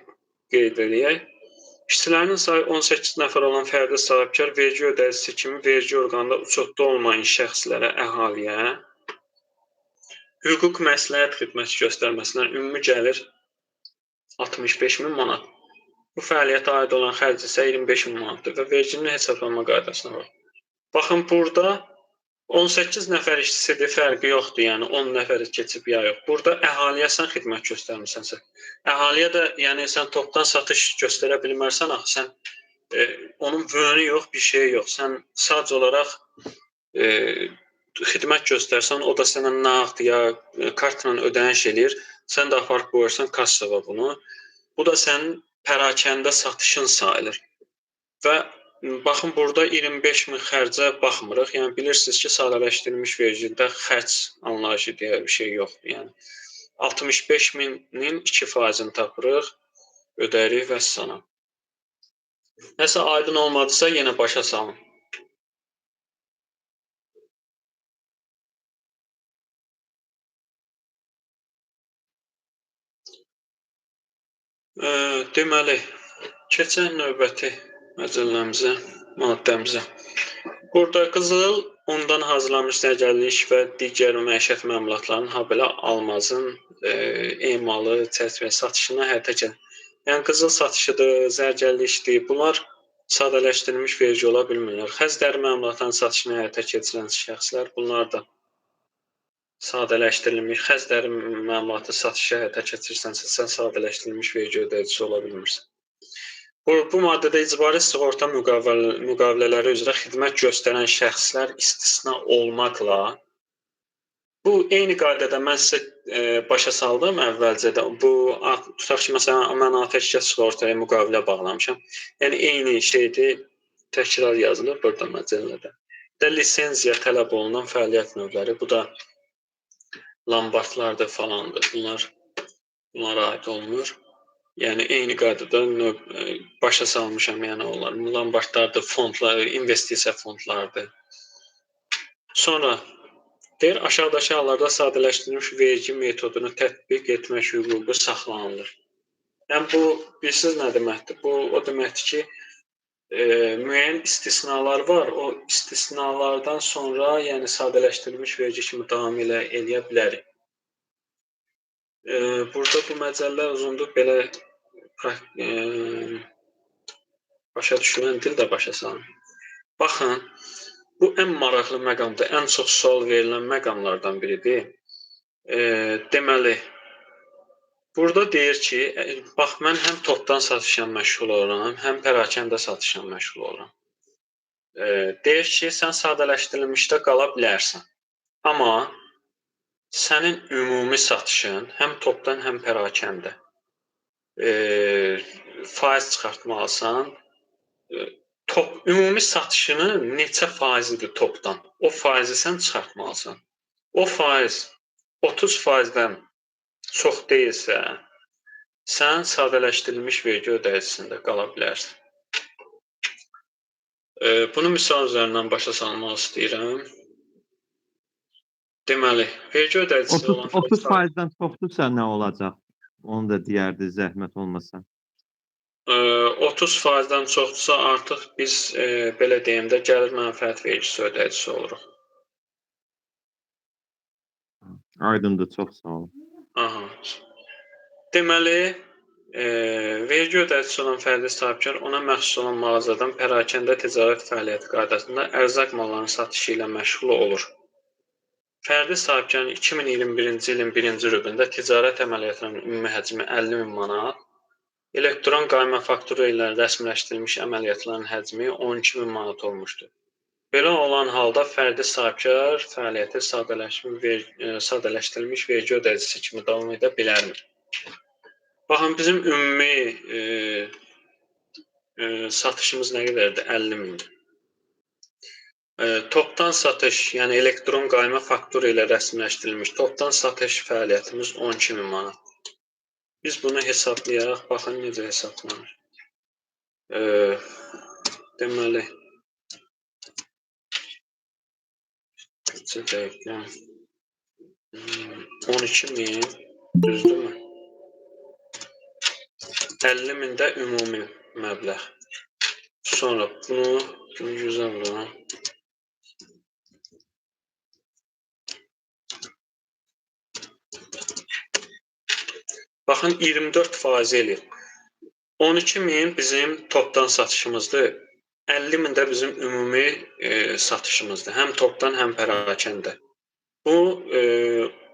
Speaker 1: qeyd edək. İşçilərinin sayı 18 nəfər olan fərdi sahibkar vergi ödəyicisi kimi vergi orqanında uçotda olmayan şəxslərə, əhaliyə hüquq məsləhət xidməti göstərməsindən ümumi gəlir 65.000 manat. Bu fəaliyyətə aid olan xərc isə 25.000 manatdır və verginin hesablanma qaydasına var. Baxın, burada 18 nəfər işçisidir, fərqi yoxdur, yəni 10 nəfəri keçib ya yox. Burada əhaliyə sən xidmət göstərmisənsə, əhaliyə də, yəni sən topdan satış göstərə bilmərsən, axı sən onun vönü yox, bir şey yox. Sən sadəcə olaraq xidmət göstərsən, o da sənə nağd ya kartla ödəniş eləyir, sən də aparıb qoyursan kassava bunu. Bu da sənin pərakəndə satışın sayılır. Və baxın, burada 25.000 xərcə baxmırıq. Yəni bilirsiniz ki, sadələşdirilmiş vergide xərc anlayışı deyə bir şey yoxdur. Yəni 65.000-nin 2%-ni tapırıq, ödəyirik və sana. Nəsə aydın olmadısa yenə başa salın. Deməli, keçən növbəti məcəlləmizə, maddəmizə. Burada qızıl ondan hazırlanmış zərgərlik və digər məişət məmulatlarının, habelə almazın emalı, çərçivə satışına həyata keçirir. Yəni qızıl satışıdır, zərgərlikdir. Bunlar sadələşdirilmiş vergi ola bilmirlər. Xəz dəri məmulatlarının satışına həyata keçirən şəxslər, bunlar da sadələşdirilmiş, xəz dəri məmulatı satışı həyata keçirsənsə, sən sadələşdirilmiş vergi ödəyicisi ola bilmirsən. Bu maddədə icbari sığorta müqavilələri üzrə xidmət göstərən şəxslər istisna olmaqla, bu eyni qaydada mən sizə başa saldım əvvəlcədə. Bu, tutaq ki, məsələn, mən atəşkəs sığortaya müqavilə bağlamışam. Yəni, eyni şeydir, təkrar yazılır burada məcəllədə. Lisenziya tələb olunan fəaliyyət növləri, bu da lombardlardır falandır. Bunlara aid olunur. Yəni eyni qaydada başa salmışam, yəni onlar lombardlardır, fondlar, investisiya fondlardır. Sonra deyir, aşağıdakı hallarda sadələşdirilmiş vergi metodunu tətbiq etmək hüququ saxlanılır. Yəni bu bilirsiniz nə deməkdir? Bu o deməkdir ki, müəyyən istisnalar var. O istisnalardan sonra, yəni sadələşdirilmiş vergi kimi davam eləyə bilərik. Burada bu məcəllə uzundur, belə başa düşülən dil də başa salın. Baxın, bu ən maraqlı məqamdır, ən çox sual verilən məqamlardan biridir. Deməli, burada deyir ki, bax, mən həm topdan satışla məşğul oluram, həm pərakəndə satışla məşğul oluram. Deyir ki, sən sadələşdirilmişdə qala bilərsən. Amma sənin ümumi satışın həm topdan, həm pərakəndə faiz çıxartmalısan. Ümumi satışının neçə faizidir topdan? O faizi sən çıxartmalısan. O faiz 30%-dən çox deyilsə, sən sadələşdirilmiş vergi ödəyicisində qala bilərsən. Bunu misal üzərindən başa salmaq istəyirəm. Deməli, vergi ödəyicisi olan
Speaker 5: 30%-dən çoxdursa nə olacaq? Onu da deyərdi, zəhmət olmasa.
Speaker 1: 30%-dən çoxdursa artıq biz belə deyim də gəlir mənfəət vergisi ödəyicisi oluruq.
Speaker 5: Aydındır, çox sağ olun.
Speaker 1: Aha. Deməli, vergi ödəyicisi olan fərdi sahibkar ona məxsus olan mağazadan pərakəndə ticarət fəaliyyəti qaydasında ərzaq mallarının satışı ilə məşğul olur. Fərdi sahibkarın 2021-ci ilin 1-ci rübündə ticarət əməliyyatlarının ümumi həcmi 50.000 manat, Elektron qayma faktura ilə rəsmiləşdirilmiş əməliyyatların həcmi 12.000 manat olmuşdur. Belə olan halda fərdi sahibkar fəaliyyəti sadələşdirilmiş vergi ödəyicisi kimi davam edə bilərmi? Baxın, bizim ümumi satışımız nə qədərdir? 50.000. Topdan satış, yəni elektron qayma faktura ilə rəsmiləşdirilmiş topdan satış fəaliyyətimiz 12.000 manat. Biz bunu hesablayaq. Baxın necə hesablanır. Deməli, 12.000 düzdürmü? 50.000 də ümumi məbləğ. Sonra bunu 100-ə vururam. Baxın, 24% eləyir. 12.000 bizim topdan satışımızdır. 50.000 də bizim ümumi satışımızdır. Həm topdan, həm pərakəndə. Bu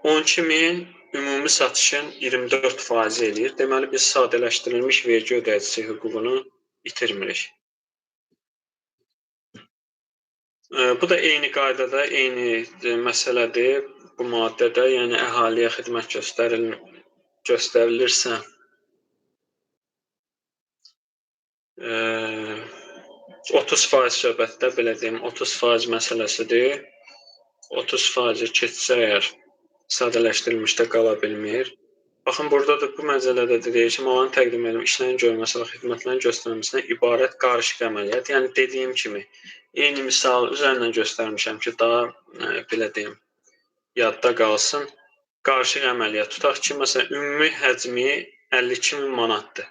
Speaker 1: 12.000 ümumi satışın 24% eləyir. Deməli, biz sadələşdirilmiş vergi ödəyicisi hüququnu itirmirik. Bu da eyni qaydada, eyni məsələdir bu maddədə. Yəni, əhaliyə xidmət göstərilirsə, 30% söhbətdə, belə deyim, 30% məsələsidir. 30% keçsə əgər sadələşdirilmişdə qala bilmir. Baxın, burada da bu məzələdə də deyir ki, malın təqdim edilmiş işlərin görülməsi və xidmətlərin göstərilməsindən ibarət qarışıq əməliyyat. Yəni, dediyim kimi, eyni misal üzərindən göstərmişəm ki, daha, belə deyim, yadda qalsın. Qarışıq əməliyyat tutaq ki, məsələn, ümumi həcmi 52.000 manatdır.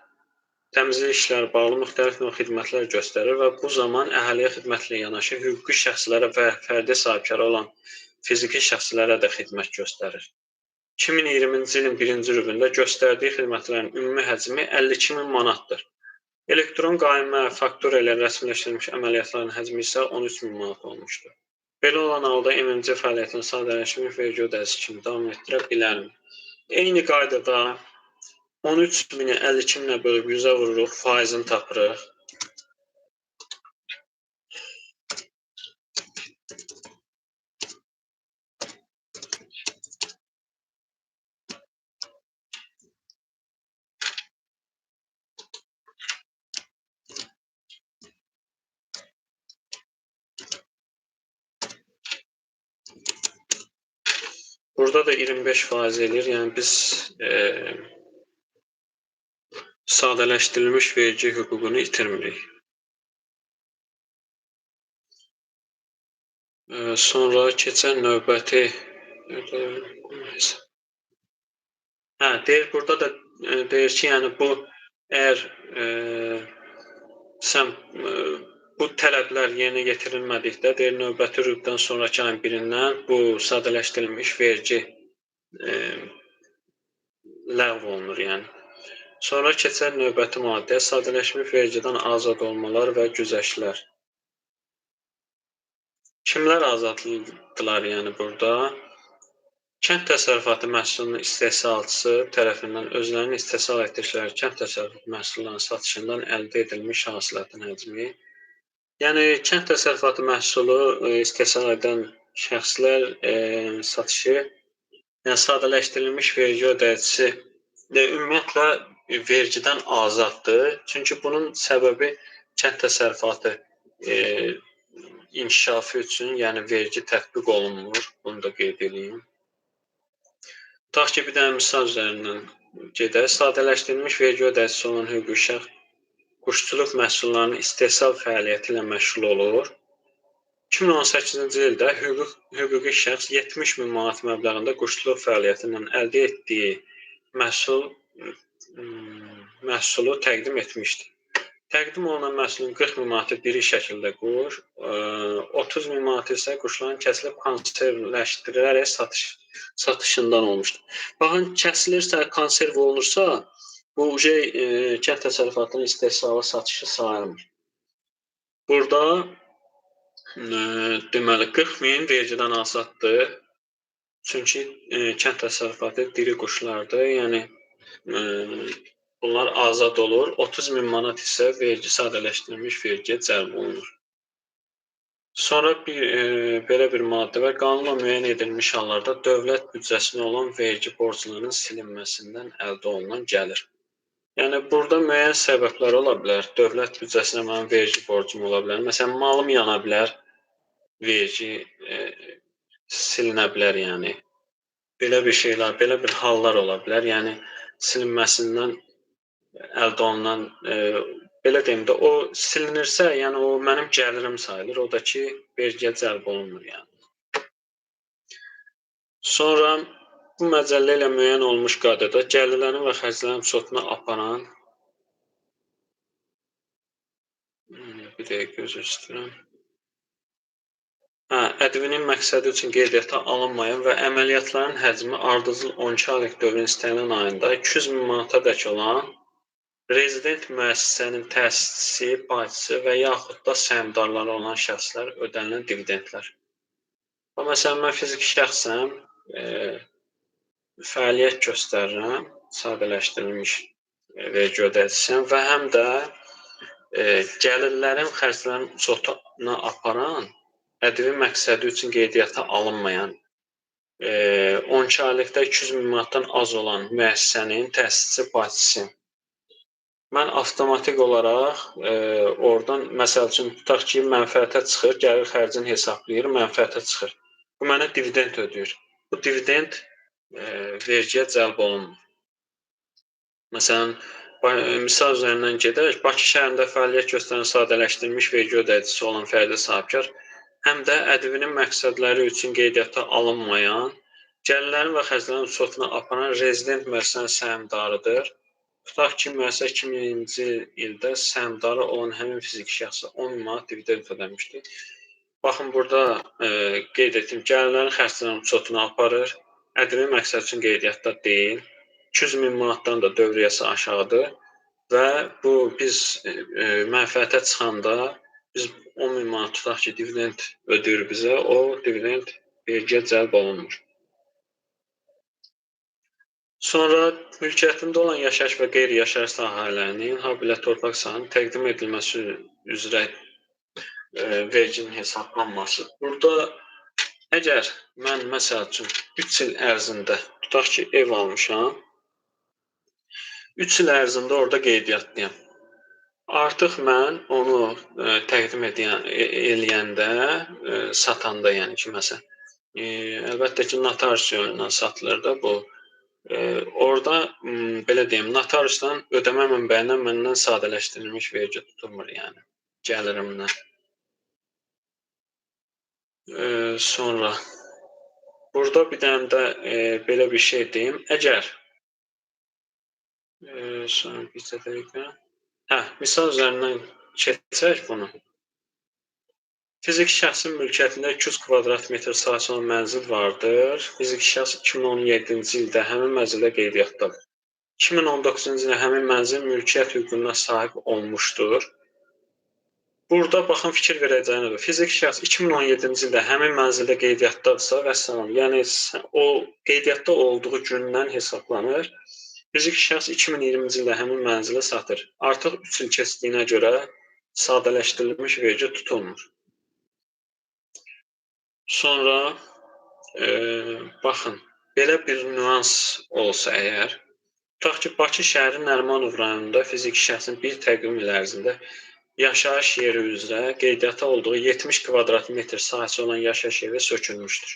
Speaker 1: Təmizlik işləri bağlı müxtəlif növ xidmətlər göstərir və bu zaman əhaliyə xidmətlə yanaşı hüquqi şəxslərə və fərdi sahibkarı olan fiziki şəxslərə də xidmət göstərir. 2020-ci ilin 1-ci rübündə göstərdiyi xidmətlərin ümumi həcmi 52.000 manatdır. Elektron qayma faktura ilə rəsmiləşdirilmiş əməliyyatların həcmi isə 13.000 manat olmuşdur. Belə olan halda MMC fəaliyyətini sadələşdirilmiş vergi ödəyicisi kimi davam etdirə bilərmi? Eyni qaydada 13.000-i 52.000-ə bölüb 100-ə vururuq, faizini tapırıq. Burada da 25% eləyir. Yəni, biz sadələşdirilmiş vergi hüququnu itirmirik. Sonra keçən növbəti deyir, burada da deyir ki, yəni bu əgər sən bu tələblər yerinə yetirilmədikdə, deyir, növbəti rübdən sonraki ayın 1-dən bu sadələşdirilmiş vergi ləğv olunur, yəni. Sonra keçər növbəti maddə, sadələşmiş vergidən azad olmalar və güzəştlər. Kimlər azadlıqdılar, yəni burada? Kənd təsərrüfatı məhsulunun istehsalçısı tərəfindən özlərinin istehsal etdikləri kənd təsərrüfatı məhsullarının satışından əldə edilmiş hasilatın həcmi. Yəni, kənd təsərrüfatı məhsulu istehsal edən şəxslər satışı, yəni sadələşdirilmiş vergi ödəyicisi ümumiyyətlə vergidən azaddır. Çünki bunun səbəbi kənd təsərrüfatı inkişafı üçün, yəni vergi tətbiq olunmur. Bunu da qeyd edeyim. Tutaq ki, bir dənə misal üzərindən gedək. Sadələşdirilmiş vergi ödəyicisi olan hüquqi şəxs quşçuluq məhsullarının istehsal fəaliyyəti ilə məşğul olur. 2018-ci ildə hüquqi şəxs 70.000 manat məbləğində quşçuluq fəaliyyəti ilə əldə etdiyi məhsulu təqdim etmişdir. Təqdim olunan məhsulun 40.000 manatı diri şəkildə quş, 30.000 manat isə quşların kəsilib konservləşdirilərək satışından olmuşdur. Baxın, kəsilirsə, konserv olunursa, bu kənd təsərrüfatının istehsalı satışı sayılmır. Burada deməli 40.000 vergidən azaddır. Çünki kənd təsərrüfatı diri quşlardır. Yəni bunlar azad olur. 30.000 manat isə vergi sadələşdirilmiş vergiyə cəlb olunur. Sonra belə bir maddə var. Qanunla müəyyən edilmiş hallarda dövlət büdcəsinə olan vergi borclarının silinməsindən əldə olunan gəlir. Yəni burada müəyyən səbəblər ola bilər. Dövlət büdcəsinə mənim vergi borcum ola bilər. Məsələn, malım yana bilər, vergi silinə bilər, yəni. Belə bir şeylər, belə bir hallar ola bilər. Yəni silinməsindən əldə olunan belə deyim də, o silinirsə, yəni o mənim gəlirim sayılır. O da ki, vergiyə cəlb olunmur, yəni. Sonra bu məcəllə ilə müəyyən olmuş qaydada gəlirlərin və xərclərin sotuna aparan bir dəqiqə üzr istəyirəm. Ədvinin məqsədi üçün qeydiyyata alınmayan və əməliyyatların həcmi ardıcıl 12 aylıq dövrün istənilən ayında 200.000 manatadək olan rezident müəssisənin təsisçisi, başçısı və yaxud da səhmdarları olan şəxslər ödənilən dividendlər. Məsələn, mən fiziki şəxsəm, fəaliyyət göstərirəm, sadələşdirilmiş vergi ödəyicisiyəm və həm də gəlirlərin, xərclərin sotuna aparan, ədvi məqsədi üçün qeydiyyata alınmayan, 12 aylıqda 200.000 manatdan az olan müəssisənin təsisçisi, başçısı. Mən avtomatik olaraq oradan, məsəl üçün, tutaq ki, mənfəətə çıxır, gəlir xərcini hesablayır, mənfəətə çıxır. Bu mənə dividend ödəyir. Bu dividend vergiyə cəlb olunmur. Məsələn, misal üzərindən gedək, Bakı şəhərində fəaliyyət göstərən sadələşdirilmiş vergi ödəyicisi olan fərdi sahibkar həm də ədvinin məqsədləri üçün qeydiyyata alınmayan, gəlirlərin və xərclərin sotuna aparan rezident müəssisənin səhmdarıdır. Tutaq ki, müəssisə 2020-ci ildə səhmdarı olan həmin fiziki şəxsə 10.000 manat dividend ödəmişdir. Baxın, burada qeyd etdim, gəlirlərin xərclərin sotuna aparır, ədvi məqsəd üçün qeydiyyatda deyil, 200.000 manatdan da dövriyyəsi aşağıdır və bu biz mənfəətə çıxanda biz 10.000 manat tutaq ki, dividend ödəyir bizə, o dividend vergiyə cəlb olunmur. Sonra mülkiyyətində olan yaşayış və qeyri-yaşayış sahələrinin, habelə torpaq sahəsinin təqdim edilməsi üzrə verginin hesablanması. Burada əgər mən məsəl üçün 3 il ərzində, tutaq ki, ev almışam, 3 il ərzində orada qeydiyyatdayam. Artıq mən onu təqdim eləyəndə, satanda, yəni ki, məsələn, əlbəttə ki, notarius yolu ilə satılır da bu. Orada belə deyim, notariusdan ödəmə mənbəyindən məndən sadələşdirilmiş vergi tutulmur, yəni gəlirimdən. Sonra burada bir dənə də belə bir şey deyim. Əgər sonra bir dəqiqə. Misal üzərindən keçək bunu. Fiziki şəxsin mülkiyyətində 200 kvadrat metr sahəsi olan mənzil vardır. Fiziki şəxs 2017-ci ildə həmin mənzildə qeydiyyatdadır. 2019-cu ildə həmin mənzil mülkiyyət hüququna sahib olmuşdur. Burada baxın, fikir verəcəyiniz. Fiziki şəxs 2017-ci ildə həmin mənzildə qeydiyyatdadırsa və salam, yəni o qeydiyyatda olduğu gündən hesablanır. Fiziki şəxs 2020-ci ildə həmin mənzili satır. Artıq 3 il keçdiyinə görə sadələşdirilmiş vergi tutulmur. Sonra baxın, belə bir nüans olsa əgər, tutaq ki, Bakı şəhəri Nərimanov rayonunda fiziki şəxsin bir təqvim il ərzində yaşayış yeri üzrə qeydiyyata olduğu 70 kvadrat metr sahəsi olan yaşayış evi sökülmüşdür.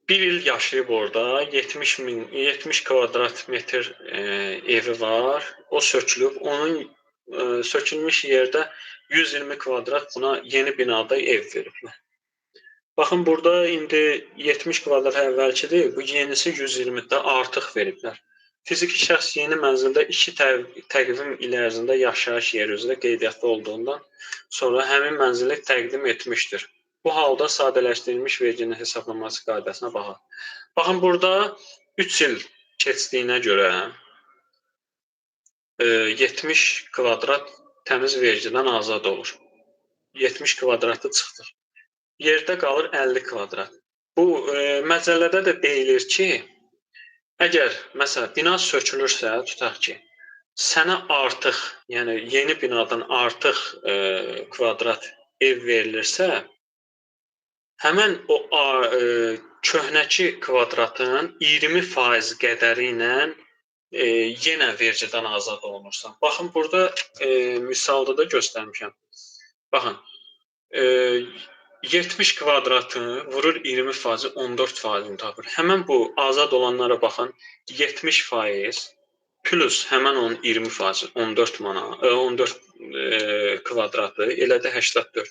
Speaker 1: Bir il yaşayıb orada, 70 kvadrat metr evi var, o sökülüb, onun sökülmüş yerdə 120 kvadrat buna yeni binada ev veriblər. Baxın, burada indi 70 kvadrat əvvəlkidir, bu yenisi 120-də artıq veriblər. Fiziki şəxs yeni mənzildə 2 təqvim il ərzində yaşayış yeri üzrə qeydiyyatda olduğundan sonra həmin mənzili təqdim etmişdir. Bu halda sadələşdirilmiş verginin hesablanması qaydasına baxaq. Baxın, burada 3 il keçdiyinə görə 70 kvadrat təmiz vergidən azad olur. 70 kvadratı çıxdır. Yerdə qalır 50 kvadrat. Bu məcəllədə də deyilir ki, Əgər məsələn bina sökülürsə, tutaq ki, sənə artıq, yəni yeni binadan artıq kvadrat ev verilirsə, həmin o köhnəki kvadratın 20% qədəri ilə yenə vergiden azad olunursan. Baxın, burada misalda da göstərmişəm. Baxın, 70 kvadratı vurur 20%, 14%-ni tapır. Həmin bu azad olanlara baxın, 70% plus həmin onun 20%, 14 manat, 14 kvadratı, elə də 84.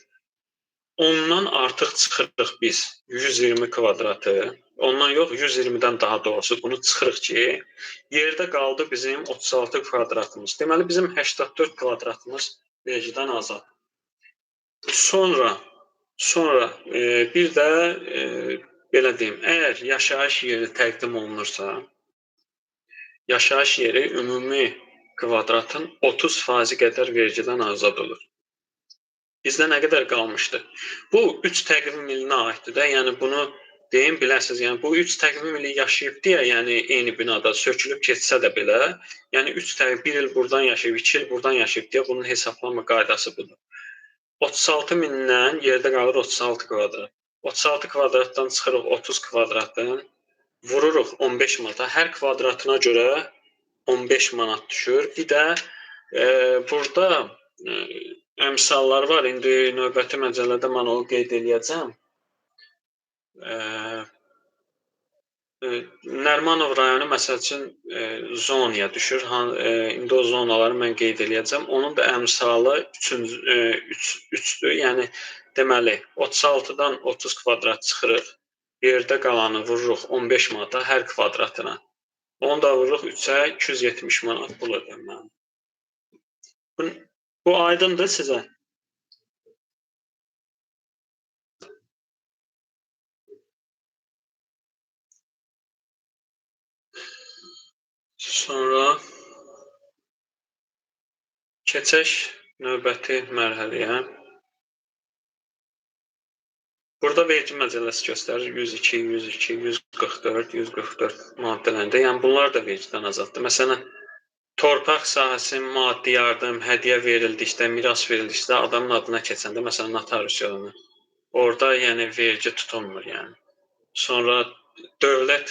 Speaker 1: Ondan artıq çıxırıq biz 120 kvadratı. Ondan yox, 120-dən daha doğrusu bunu çıxırıq ki, yerdə qaldı bizim 36 kvadratımız. Deməli, bizim 84 kvadratımız vergiden azad. Sonra bir də belə deyim, əgər yaşayış yeri təqdim olunursa, yaşayış yeri ümumi kvadratın 30% qədər vergiden azad olur. Bizdə nə qədər qalmışdı? Bu 3 təqvim ilinə aiddir də, yəni bunu deyim biləsiniz, yəni bu 3 təqvim ili yaşayıb deyə, yəni eyni binada sökülüb keçsə də belə, yəni 1 il buradan yaşayıb, 2 il buradan yaşayıb deyə bunun hesablama qaydası budur. 36 mindən yerdə qalır 36 kvadrat. 36 kvadratdan çıxırıq 30 kvadratdan, vururuq 15 manata. Hər kvadratına görə 15 manat düşür. Bir də burada əmsallar var. İndi növbəti məcəllədə mən onu qeyd edəcəm. Nərimanov rayonu məsəl üçün zonaya düşür. İndi o zonaları mən qeyd edəcəm. Onun da əmsalı 3-dür. Yəni deməli 36-dan 30 kvadrat çıxırıq. Yerdə qalanı vururuq 15 manata hər kvadratına. Onu da vururuq 3-ə 270 manat pul ödəməm. Bu aydındır sizə? Sonra keçək növbəti mərhələyə. Burada vergi məcəlləsi göstərir 102, 102, 144, 144 maddələrində. Yəni bunlar da vergiden azaddır. Məsələn, torpaq sahəsi maddi yardım, hədiyyə verildikdə, miras verildikdə adamın adına keçəndə, məsələn, notarius yolunu, orada yəni vergi tutulmur yəni. Sonra dövlət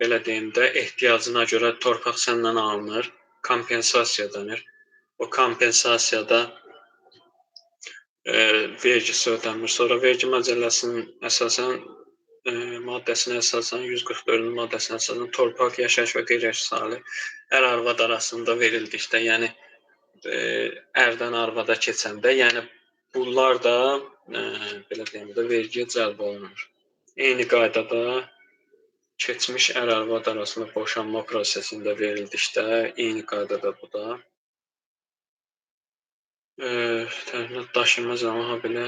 Speaker 1: belə deyim də ehtiyacına görə torpaq səndən alınır, kompensasiya denir. O kompensasiyada vergisi ödənmir. Sonra vergi məcəlləsinin əsasən maddəsinə əsasən 144-cü maddəsinə əsasən torpaq, yaşayış və qeyri-yaşayış sahələri ər-arvad arasında verildikdə, yəni ərdən arvada keçəndə, yəni bunlar da belə deyim də vergiyə cəlb olunur. Eyni qaydada keçmiş ər-arvad arasında boşanma prosesində verildikdə, eyni qaydada bu da təminat daşınma zamanı belə.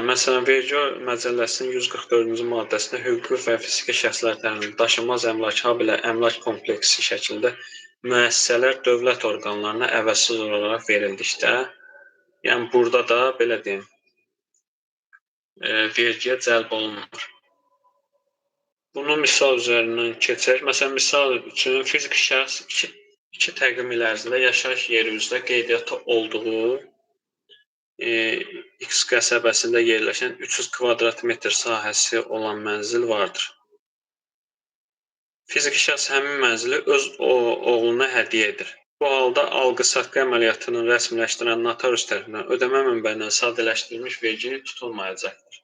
Speaker 1: Məsələn, vergi məcəlləsinin 144-cü maddəsində hüquqi və fiziki şəxslər tərəfindən daşınmaz əmlak, habelə əmlak kompleksi şəklində müəssisələr dövlət orqanlarına əvəzsiz olaraq verildikdə, yəni burada da belə deyim, vergiyə cəlb olunmur. Bunu misal üzərindən keçək. Məsələn, misal üçün fiziki şəxs 2 təqvim il ərzində yaşayış yeri üzrə qeydiyyatda olduğu X qəsəbəsində yerləşən 300 kvadrat metr sahəsi olan mənzil vardır. Fiziki şəxs həmin mənzili öz oğluna hədiyyə edir. Bu halda alqı-satqı əməliyyatını rəsmiləşdirən notarius tərəfindən ödəmə mənbəyindən sadələşdirilmiş vergi tutulmayacaqdır.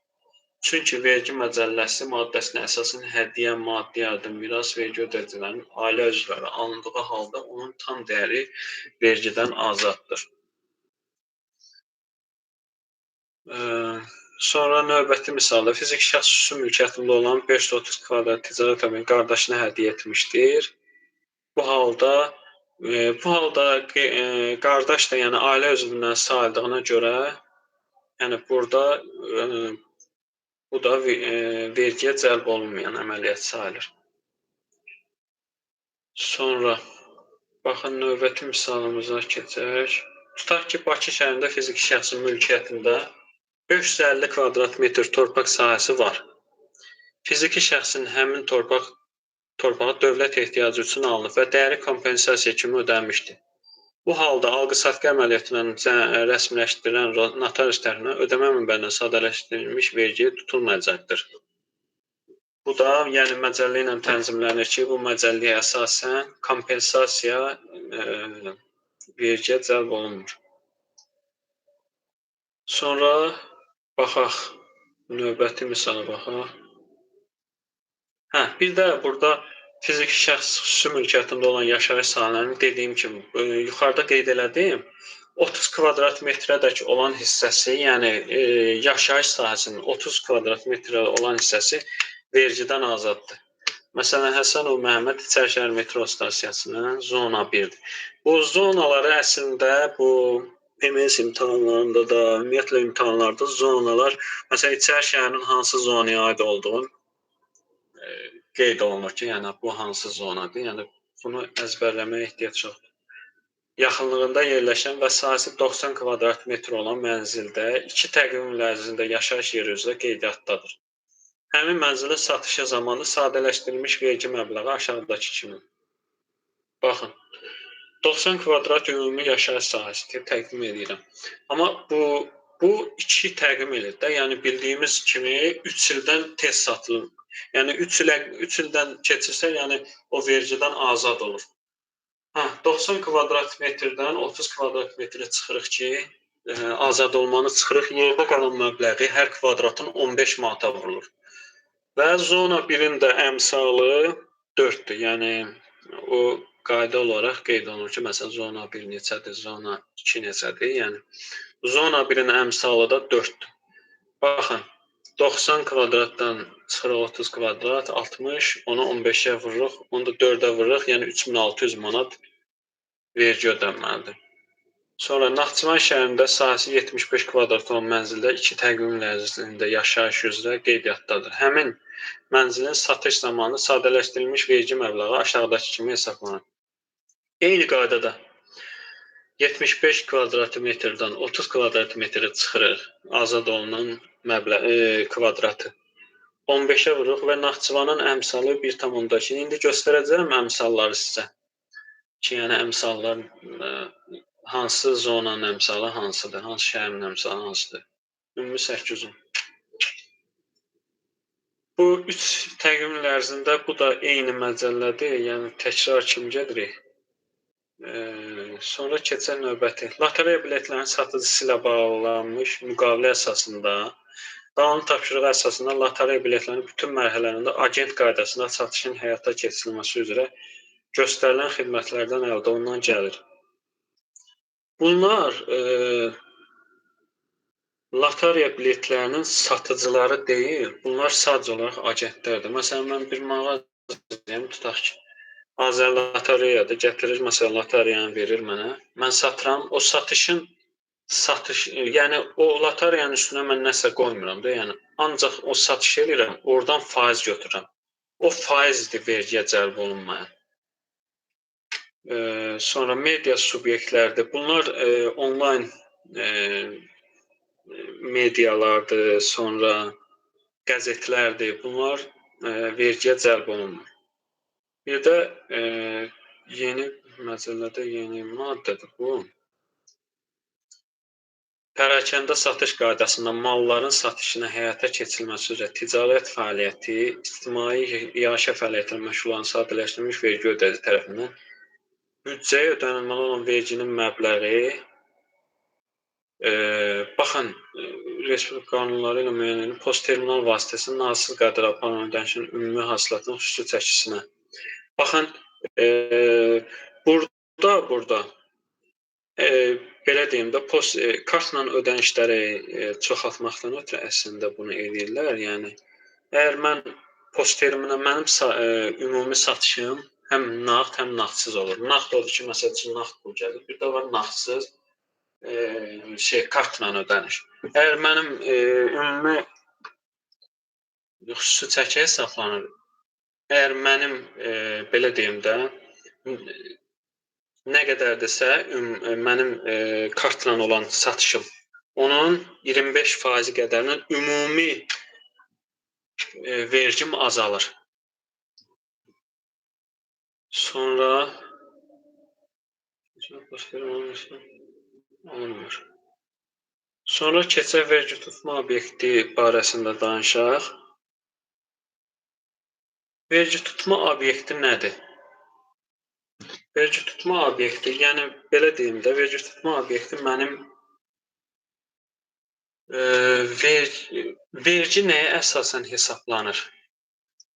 Speaker 1: Çünki vergi məcəlləsi maddəsinə əsasən hədiyyə, maddi yardım, miras vergi ödəyicilərinin ailə üzvləri alındığı halda onun tam dəyəri vergidən azaddır. Sonra növbəti misalda fiziki şəxs xüsusi mülkiyyətində olan 530 kvadrat ticarət obyektini qardaşına hədiyyə etmişdir. Bu halda qardaş da, yəni ailə üzvündən sayıldığına görə, yəni burada bu da vergiyə cəlb olunmayan əməliyyat sayılır. Sonra baxın növbəti misalımıza keçək. Tutaq ki, Bakı şəhərində fiziki şəxsin mülkiyyətində 550 kvadrat metr torpaq sahəsi var. fiziki şəxsin həmin torpağa dövlət ehtiyacı üçün alınıb və dəyəri kompensasiya kimi ödənmişdir. Bu halda alqı-satqı əməliyyatından rəsmiləşdirilən notarius tərəfindən ödəmə mənbəyindən sadələşdirilmiş vergi tutulmayacaqdır. Bu da, yəni məcəllə ilə tənzimlənir ki, bu məcəlləyə əsasən kompensasiya vergiyə cəlb olunmur. Sonra baxaq, növbəti misala baxaq. Bir də burada fiziki şəxs xüsusi mülkiyyətində olan yaşayış sahələrinin dediyim kimi, yuxarıda qeyd elədim, 30 kvadrat metrədək olan hissəsi, yəni yaşayış sahəsinin 30 kvadrat metrə olan hissəsi vergidən azaddır. Məsələn, Həsənov Məhəmməd İçərişəhər metro stansiyasının zona 1-dir. Bu zonaları əslində bu PMS imtahanlarında da, ümumiyyətlə imtahanlarda zonalar, məsələn, İçərişəhərin hansı zonaya aid olduğunu qeyd olunur ki, yəni bu hansı zonadır, yəni bunu əzbərləməyə ehtiyac yoxdur. Yaxınlığında yerləşən və sahəsi 90 kvadrat metr olan mənzildə 2 təqvim il ərzində yaşayış yeri üzrə qeydiyyatdadır. Həmin mənzilin satışı zamanı sadələşdirilmiş vergi məbləği aşağıdakı kimi. Baxın, 90 kvadrat ümumi yaşayış sahəsidir, təqdim edirəm. Amma bu 2 təqvim ildir də, yəni bildiyimiz kimi 3 ildən tez satılır. Yəni 3 ildən keçirsə, yəni o vergidən azad olur. 90 kvadrat metrdən 30 kvadrat metrə çıxırıq ki, azad olmanı çıxırıq. Yerdə qalan məbləği hər kvadratın 15 manata vurulur. Və zona 1-in də əmsalı 4-dür. Yəni o qayda olaraq qeyd olunur ki, məsələn, zona 1 neçədir, zona 2 neçədir. Yəni zona 1-in əmsalı da 4-dür. Baxın, 90 kvadratdan çıxırıq 30 kvadrat, 60, onu 15-ə vururuq, onu da 4-ə vururuq, yəni 3600 manat vergi ödənməlidir. Sonra Naxçıvan şəhərində sahəsi 75 kvadrat olan mənzildə 2 təqvim il ərzində yaşayış üzrə qeydiyyatdadır. Həmin mənzilin satış zamanı sadələşdirilmiş vergi məbləği aşağıdakı kimi hesablanır. Eyni qaydada 75 kvadrat metrdən 30 kvadrat metrə çıxırıq, azad olunan kvadratı 15-ə vururuq və Naxçıvanın əmsalı 1,2. İndi göstərəcəm əmsalları sizə. Ki, yəni əmsallar hansı zonanın əmsalı hansıdır, hansı şəhərin əmsalı hansıdır. Ümumi 800-ün. Bu 3 təqvim il ərzində bu da eyni məcəllədir, yəni təkrar kimi gedirik. Sonra keçən növbəti. Lotereya biletlərinin satıcısı ilə bağlanmış müqavilə əsasında, qanun tapşırığı əsasında lotereya biletlərinin bütün mərhələlərində agent qaydasında satışın həyata keçirilməsi üzrə göstərilən xidmətlərdən əldə olunan gəlir. Bunlar lotereya biletlərinin satıcıları deyil, bunlar sadəcə olaraq agentlərdir. Məsələn, mən bir mağazayam, tutaq ki, Azər lotereyada gətirir, məsələn, lotereyanı verir mənə. Mən satıram, o yəni o lotereyanın üstünə mən nəsə qoymuram da, yəni ancaq o satış edirəm, oradan faiz götürürəm. O faizdir vergiyə cəlb olunmayan. Sonra media subyektlərdir. Bunlar onlayn medialardır, sonra qəzetlərdir. Bunlar vergiyə cəlb olunmur. Bir də yeni məcəllədə yeni maddədir bu. Pərakəndə satış qaydasında malların satışına həyata keçirilməsi üzrə ticarət fəaliyyəti, ictimai iaşə fəaliyyətlə məşğul olan sadələşdirilmiş vergi ödəyici tərəfindən büdcəyə ödənilməli olan verginin məbləği baxın, Respublika qanunları ilə müəyyən edilmiş postterminal vasitəsilə nasıl qaydada aparılan ödənişin ümumi hasilatının xüsusi çəkisinə. Baxın, burada belə deyim də, kartla ödənişləri çoxaltmaqdan ötürü əslində bunu edirlər. Yəni, əgər mən postterminal, mənim ümumi satışım həm nağd, həm nağdsız olur. Nağd olur ki, məsəl üçün, nağd pul gəlir. Bir də var nağdsız, kartla ödəniş. Əgər mənim ümumi xüsusi çəki hesablanır, əgər mənim, belə deyim də, nə qədərdirsə, mənim kartla olan satışım, onun 25% qədərinin ümumi vergim azalır. Sonra alınmır. Sonra keçək vergi tutma obyekti barəsində danışaq. Vergi tutma obyekti nədir? Vergi tutma obyekti, yəni belə deyim də, vergi tutma obyekti mənim vergi nəyə əsasən hesablanır?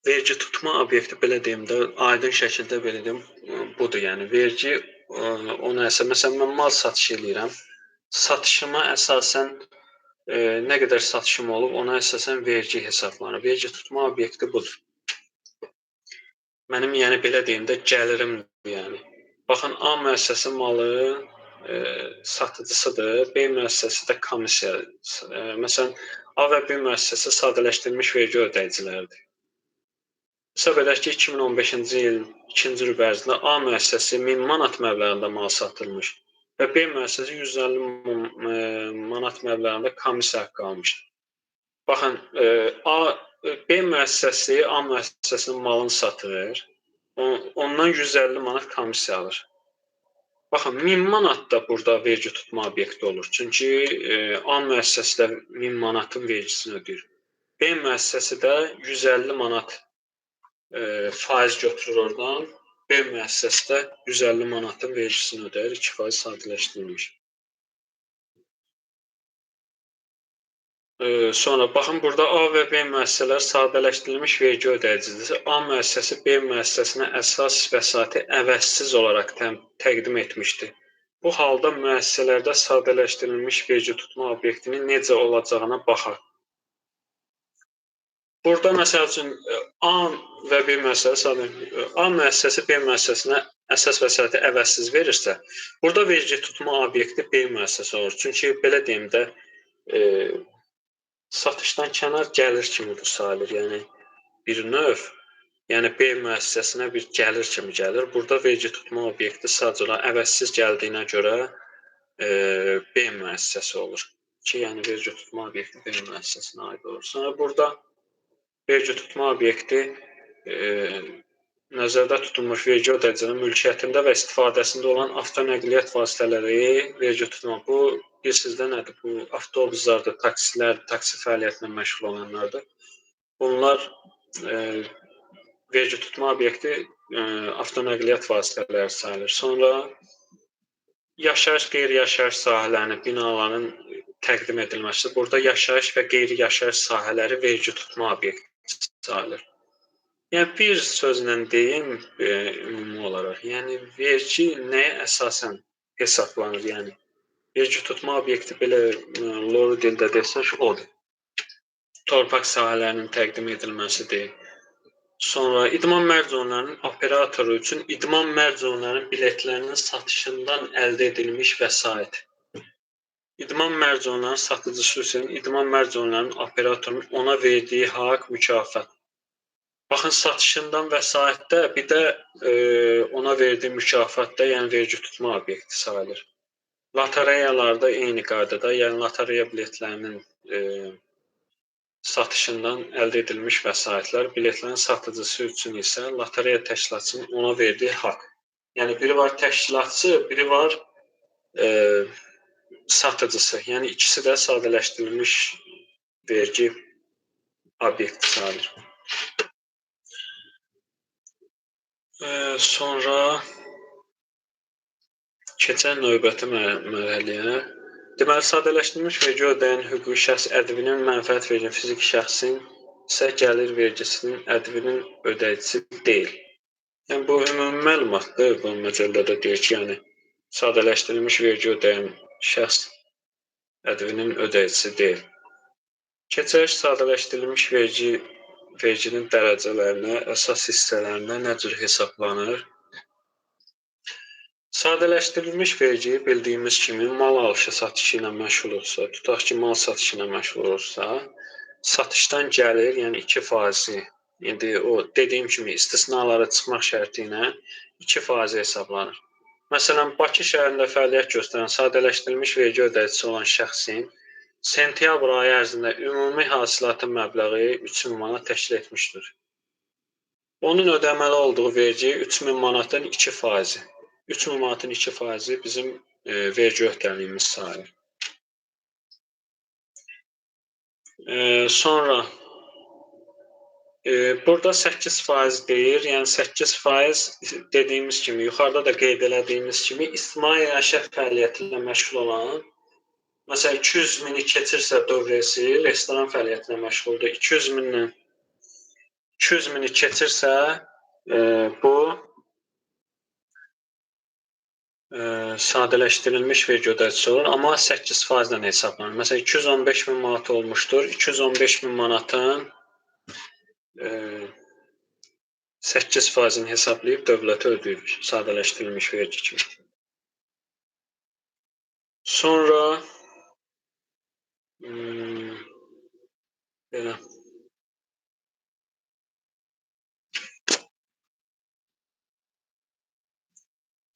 Speaker 1: Vergi tutma obyekti belə deyim də, aydın şəkildə belə deyim, budur. Yəni vergi ona əsasən, məsələn mən mal satış edirəm. Satışıma əsasən nə qədər satışım olub, ona əsasən vergi hesablanır. Vergi tutma obyekti budur. Mənim yəni belə deyim də gəlirimdir, yəni. Baxın, A müəssisəsi malı satıcısıdır, B müəssisəsi də komissiya. Məsələn, A və B müəssisəsi sadələşdirilmiş vergi ödəyiciləridir. Hesab edək ki, 2015-ci il 2-ci rübə ərzində A müəssisəsi 1000 manat məbləğində mal satılmış və B müəssisəsi 150 manat məbləğində komissiya haqqı almışdır. Baxın, B müəssisəsi A müəssisəsinin malını satır, ondan 150 manat komissiya alır. Baxın, 1000 manat da burada vergi tutma obyekti olur. Çünki A müəssisəsi də 1000 manatın vergisini ödəyir. B müəssisəsi də 150 manat faiz götürür oradan. B müəssisəsi də 150 manatın vergisini ödəyir, 2% sadələşdirilmiş. Sonra baxın, burada A və B müəssisələr sadələşdirilmiş vergi ödəyicisidir. A müəssisəsi B müəssisəsinə əsas vəsaiti əvəzsiz olaraq təqdim etmişdir. Bu halda müəssisələrdə sadələşdirilmiş vergi tutma obyektinin necə olacağına baxaq. Burada məsəl üçün A və B müəssisəsi, A müəssisəsi B müəssisəsinə əsas vəsaiti əvəzsiz verirsə, burada vergi tutma obyekti B müəssisəsi olur. Çünki belə deyim də, satışdan kənar gəlir kimi bu sayılır. Yəni bir növ, yəni B müəssisəsinə bir gəlir kimi gəlir. Burada vergi tutma obyekti sadəcə olaraq əvəzsiz gəldiyinə görə B müəssisəsi olur. Ki, yəni vergi tutma obyekti B müəssisəsinə aid olur. Sonra burada vergi tutma obyekti nəzərdə tutulmuş vergi ödəyicinin mülkiyyətində və istifadəsində olan avtonəqliyyat vasitələri vergi tutma. Bu bilirsiniz də nədir? Bu avtobuslardır, taksilər, taksi fəaliyyətinə məşğul olanlardır. Bunlar vergi tutma obyekti avtonəqliyyat vasitələri sayılır. Sonra yaşayış, qeyri-yaşayış sahələrinin, binaların təqdim edilməsi. Burada yaşayış və qeyri-yaşayış sahələri vergi tutma obyekti sayılır. Yəni bir sözlə deyim, ümumi olaraq, yəni vergi nəyə əsasən hesablanır? Yəni vergi tutma obyekti belə loru dildə desək odur. Torpaq sahələrinin təqdim edilməsidir. Sonra idman mərc-zonlarının operatoru üçün idman mərc-zonlarının biletlərinin satışından əldə edilmiş vəsait. İdman mərc-zonlarının satıcısı üçün idman mərc-zonlarının operatorunun ona verdiyi haqq, mükafat. Baxın, satışından vəsaitdə bir də ona verdiyi mükafatda, yəni vergi tutma obyekti sayılır. Lotereyalarda eyni qaydada, yəni lotereya biletlərinin satışından əldə edilmiş vəsaitlər, biletlərin satıcısı üçün isə lotereya təşkilatçının ona verdiyi haqq. Yəni biri var təşkilatçı, biri var satıcısı. Yəni ikisi də sadələşdirilmiş vergi obyekti sayılır. Sonra keçən növbəti mərhələyə. Deməli, sadələşdirilmiş vergi ödəyən hüquqi şəxs ədvinin mənfəət vergisi fiziki şəxsin isə gəlir vergisinin ədvinin ödəyicisi deyil. Yəni bu ümumi məlumatdır. Bu məcəllədə deyir ki, yəni sadələşdirilmiş vergi ödəyən şəxs ədvinin ödəyicisi deyil. Keçək sadələşdirilmiş verginin dərəcələrinə, əsas hissələrinə nə cür hesablanır? Sadələşdirilmiş vergi bildiyimiz kimi mal alışı satışı ilə məşğul olsa, tutaq ki, mal satışı ilə məşğul olsa, satışdan gəlir, yəni 2%, indi o dediyim kimi istisnaları çıxmaq şərti ilə 2% hesablanır. Məsələn, Bakı şəhərində fəaliyyət göstərən sadələşdirilmiş vergi ödəyicisi olan şəxsin sentyabr ayı ərzində ümumi hasilatın məbləği 3000 manat təşkil etmişdir. Onun ödəməli olduğu vergi 3000 manatın 2%. 3000 manatın 2% bizim vergi öhdəliyimiz sayılır. Sonra burada 8% deyir. Yəni 8% dediyimiz kimi, yuxarıda da qeyd elədiyimiz kimi ictimai məişət fəaliyyəti ilə məşğul olan, məsələn 200 mini keçirsə dövrəsi, restoran fəaliyyəti ilə məşğuldur. 200 mini keçirsə bu sadələşdirilmiş vergi ödəyicisi olur, amma 8% ilə hesablanır. Məsələn 215 min manat olmuşdur. 215 min manatın 8%-ni hesablayıb dövlətə ödəyirik sadələşdirilmiş vergi kimi. Sonra belə.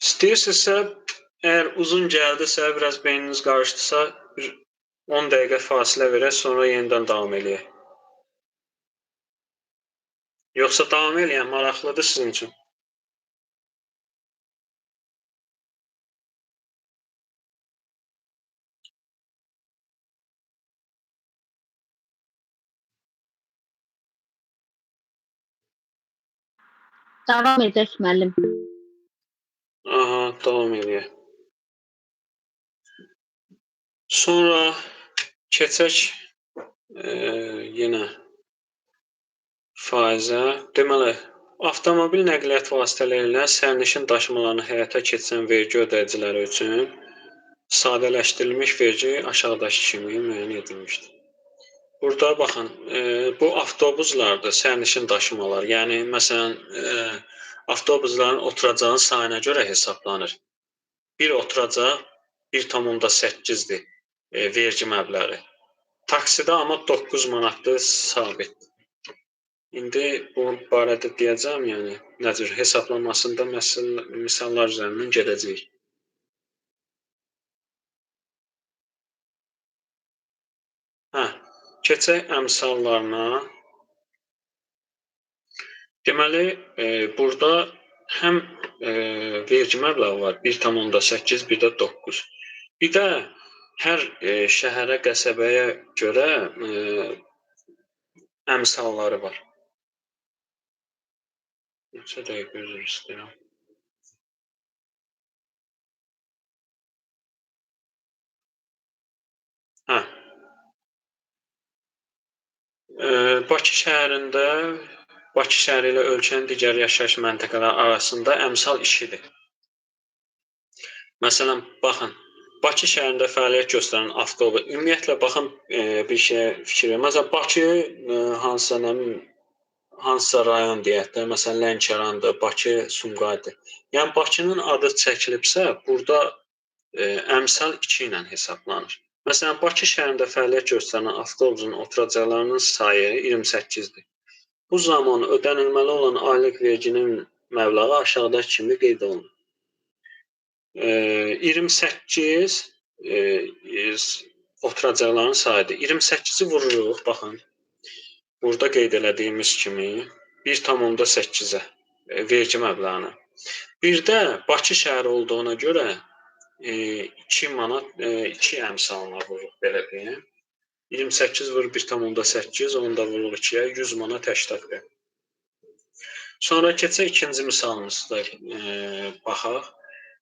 Speaker 1: İstəyirsinizsə, əgər uzun gəldisə, biraz beyniniz qarışdısa, bir 10 dəqiqə fasilə verək, sonra yenidən davam eləyək. Yoxsa davam eləyəm, maraqlıdır sizin üçün.
Speaker 3: Davam edək müəllim.
Speaker 1: Aha, davam eləyək. Sonra keçək yenə faizə. Deməli, avtomobil nəqliyyat vasitələri ilə sərnişin daşımalarını həyata keçirən vergi ödəyiciləri üçün sadələşdirilmiş vergi aşağıdakı kimi müəyyən edilmişdir. Burada baxın, bu avtobuslardır, sərnişin daşımalar. Yəni məsələn, avtobusların oturacağın sayına görə hesablanır. Bir oturacaq 1,8-dir vergi məbləği. Taksidə amma 9 manatdır sabit. İndi bu barədə deyəcəm, yəni nə cür hesablanmasında misallar üzərindən gedəcəyik. Keçək əmsallarına. Deməli, burada həm vergi məbləği var, 1,8, bir də 9. Bir də hər şəhərə, qəsəbəyə görə əmsalları var. Neçə dəqiqə üzr istəyirəm. Bakı şəhərində, Bakı şəhəri ilə ölkənin digər yaşayış məntəqələri arasında əmsal 2-dir. Məsələn, baxın, Bakı şəhərində fəaliyyət göstərən avtobus, ümumiyyətlə baxın bir şeyə fikir verin. Məsələn, Bakı hansısa rayon deyək də, məsələn Lənkərandır, Bakı, Sumqayıtdır. Yəni Bakının adı çəkilibsə, burada əmsal 2 ilə hesablanır. Məsələn, Bakı şəhərində fəaliyyət göstərən avtobusun oturacaqlarının sayı 28-dir. Bu zaman ödənilməli olan aylıq verginin məbləği aşağıdakı kimi qeyd olunur. 28 oturacaqların sayıdır. 28-i vururuq, baxın. Burada qeyd elədiyimiz kimi 1,8-ə vergi məbləğini. Bir də Bakı şəhəri olduğuna görə 2 manat 2 əmsalına vururuq, belə deyim. 28 vur 1,8, onu da vururuq 2-yə, 100 manat 80 qəpik. Sonra keçək ikinci misalımızda baxaq.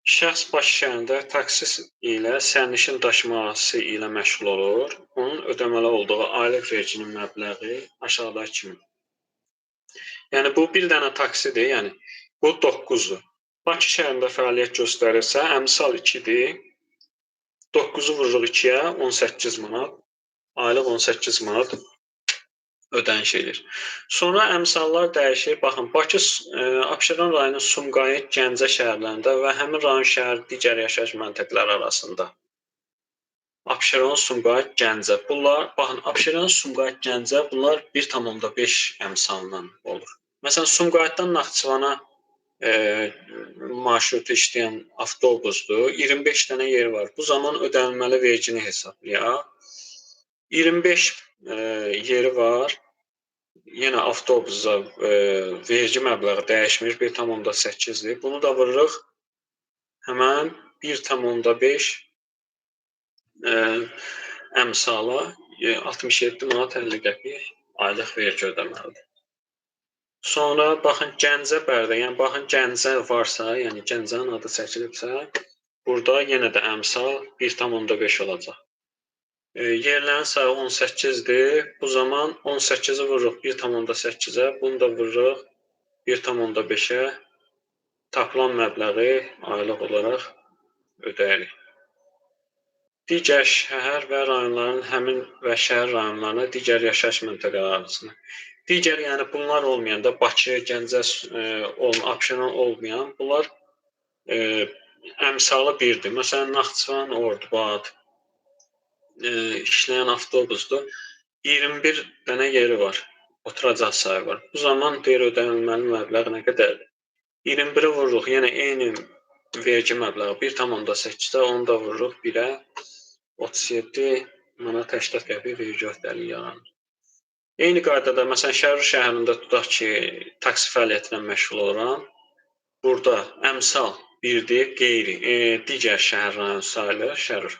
Speaker 1: Şəxs Bakı şəhərində taksi ilə sərnişin daşıması ilə məşğul olur. Onun ödəməli olduğu aylıq verginin məbləği aşağıdakı kimi. Yəni bu bir dənə taksidir, yəni bu 9-dur. Bakı şəhərində fəaliyyət göstərirsə, əmsal 2-dir. 9-u vururuq 2-yə, 18 manat. Aylıq 18 manat ödəniş edir. Sonra əmsallar dəyişir. Baxın, Bakı, Abşeron rayonu Sumqayıt, Gəncə şəhərlərində və həmin rayon şəhər digər yaşayış məntəqələri arasında. Abşeron, Sumqayıt, Gəncə. Bunlar, baxın, Abşeron, Sumqayıt, Gəncə, bunlar 1,5 əmsalından olur. Məsələn, Sumqayıtdan Naxçıvana marşrutu işləyən avtobusdur. 25 dənə yer var. Bu zaman ödənilməli vergini hesablayaq. 25 yeri var. Yenə avtobusa vergi məbləği dəyişmiş 1,8-dir. Bunu da vururuq həmən 1,5 əmsala 67 manat 50 qəpik aylıq vergi ödəməlidir. Sonra baxın Gəncə Bərdə, yəni baxın Gəncə varsa, yəni Gəncənin adı çəkilibsə, burada yenə də əmsal 1,5 olacaq. Yerlərin sayı 18-dir. Bu zaman 18-i vururuq 1,8-ə, bunu da vururuq 1,5-ə. Tapılan məbləği aylıq olaraq ödəyirik. Digər şəhər və rayonların həmin və şəhər rayonlarına digər yaşayış məntəqələri arasında. Digər, yəni bunlar olmayanda Bakı, Gəncə, Abşeron olmayan, bunlar əmsalı birdir. Məsələn, Naxçıvan, Ordubad işləyən avtobusdur. 21 dənə yeri var, oturacaq sayı var. Bu zaman deyir ödənilməli məbləğ nə qədərdir? 21-i vururuq, yenə eyni vergi məbləği 1,8-də, onu da vururuq 1-ə, 37 manat 80 qəpik vergi öhdəliyi yaranır. Eyni qaydada, məsələn, Şərur şəhərində tutaq ki, taksi fəaliyyətinə məşğul oluram. Burada əmsal 1-dir, qeyri, digər şəhər rayon sayılır, Şərur.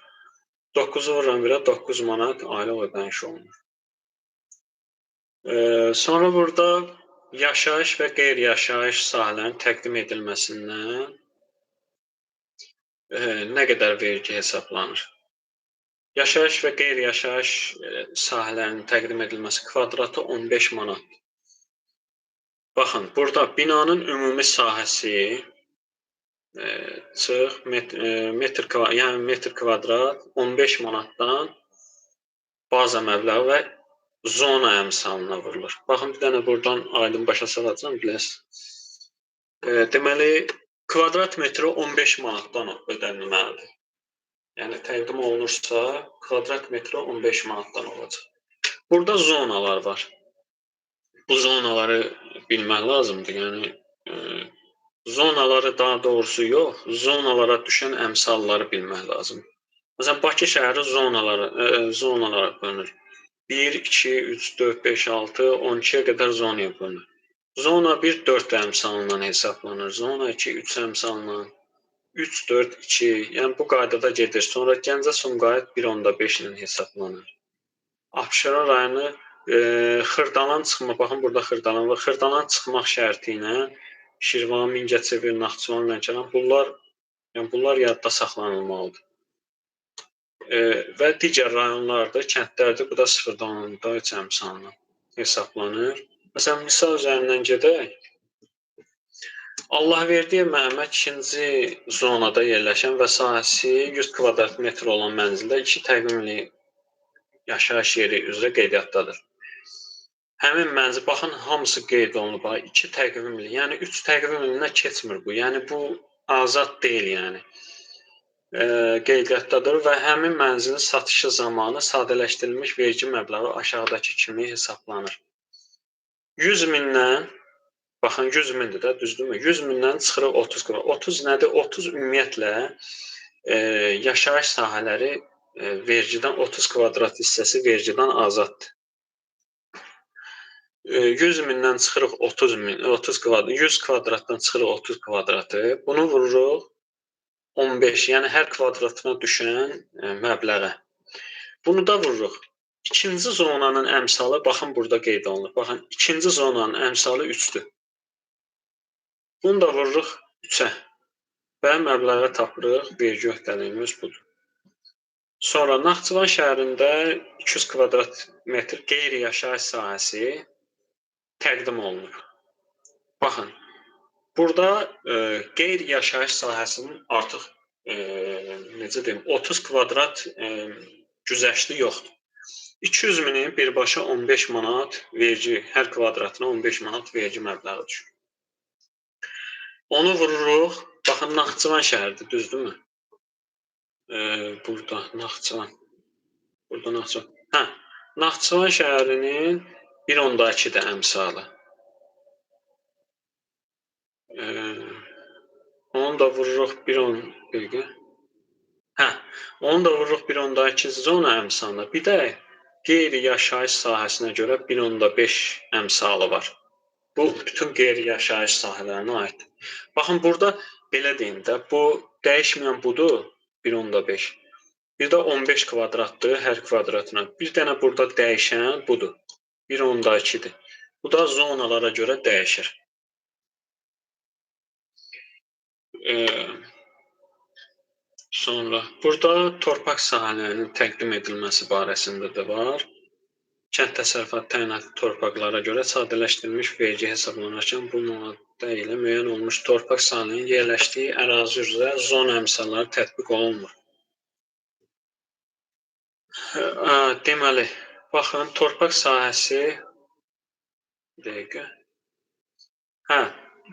Speaker 1: 9-u vururam 1-ə, 9 manat aylıq ödəniş olunur. Sonra burada yaşayış və qeyri-yaşayış sahələrin təqdim edilməsindən nə qədər vergi hesablanır? Yaşayış və qeyri-yaşayış sahələrinin təqdim edilməsi kvadratı 15 manat. Baxın, burada binanın ümumi sahəsi çıx metr kvadrat 15 manatdan baza məbləği və zona əmsalına vurulur. Baxın, bir dənə buradan aydın başa salacağım, biləsiniz. Deməli, kvadrat metri 15 manatdan ödənilməlidir. Yəni, təqdim olunursa, kvadrat metri 15 manatdan olacaq. Burada zonalar var. Bu zonaları bilmək lazımdır. Yəni, zonaları daha doğrusu yox, zonalara düşən əmsalları bilmək lazımdır. Məsələn, Bakı şəhəri zonalara bölünür. 1, 2, 3, 4, 5, 6, 12-yə qədər zonaya bölünür. Zona 1, 4 əmsalından hesablanır. Zona 2, 3 əmsalından. 3, 4, 2, yəni bu qaydada gedir. Sonra Gəncə Sumqayıt 1,5 ilə hesablanır. Abşeron rayonu Xırdalan çıxmaq, baxın burada Xırdalan var. Xırdalan çıxmaq şərti ilə Şirvan, Mingəçevir, Naxçıvan, Lənkəran bunlar yadda saxlanılmalıdır. Və digər rayonlarda, kəndlərdə bu da 0,3 əmsalından hesablanır. Məsələn, misal üzərindən gedək. Allahverdiyev Məhəmməd 2-ci zonada yerləşən və sahəsi 100 kvadrat metr olan mənzildə 2 təqvimli yaşayış yeri üzrə qeydiyyatdadır. Həmin mənzil, baxın, hamısı qeyd olunub, 2 təqvimli, yəni 3 təqvimlinə keçmir bu. Yəni, bu azad deyil, yəni. Qeydiyyatdadır və həmin mənzilin satışı zamanı sadələşdirilmiş vergi məbləği aşağıdakı kimi hesablanır. 100 mindən, baxın 100 mindir də, düzdürmü? 100 mindən çıxırıq 30 kvadrat. 30 nədir? 30 ümumiyyətlə yaşayış sahələri vergidən 30 kvadrat hissəsi vergidən azaddır. 100 mindən çıxırıq 100 kvadratdan çıxırıq 30 kvadratı. Bunu vururuq 15, yəni hər kvadratına düşən məbləğə. Bunu da vururuq. İkinci zonanın əmsalı, baxın burada qeyd olunur. Baxın, ikinci zonanın əmsalı 3-dür. Bunu da vururuq 3-ə və məbləği tapırıq, vergi öhdəliyimiz budur. Sonra Naxçıvan şəhərində 200 kvadrat metr qeyri-yaşayış sahəsi təqdim olunur. Baxın, burada qeyri-yaşayış sahəsinin artıq, necə deyim, 30 kvadrat güzəşti yoxdur. 200 minin birbaşa 15 manat vergi, hər kvadratına 15 manat vergi məbləği düşür. Onu vururuq, baxın, Naxçıvan şəhəridir, düzdürmü? Burada Naxçıvan. Naxçıvan şəhərinin 1,2-də əmsalı. Onu da vururuq 1,2 zona əmsalına. Bir də qeyri-yaşayış sahəsinə görə 1.5 əmsalı var. Bu bütün qeyri-yaşayış sahələrinə aiddir. Baxın, burada belə deyim də, bu dəyişməyən budur 1.5. Bir də 15 kvadratdır hər kvadratına. Bir dənə burada dəyişən budur. 1.2-dir. Bu da zonalara görə dəyişir. Sonra burada torpaq sahələrinin təqdim edilməsi barəsində də var. Kənd təsərrüfatı təyinatlı torpaqlara görə sadələşdirilmiş vergi hesablanarkən bu maddə ilə müəyyən olmuş torpaq sahəsinin yerləşdiyi ərazi üzrə zona əmsalları tətbiq olunmur. Deməli, baxın, torpaq sahəsi dəqiqə.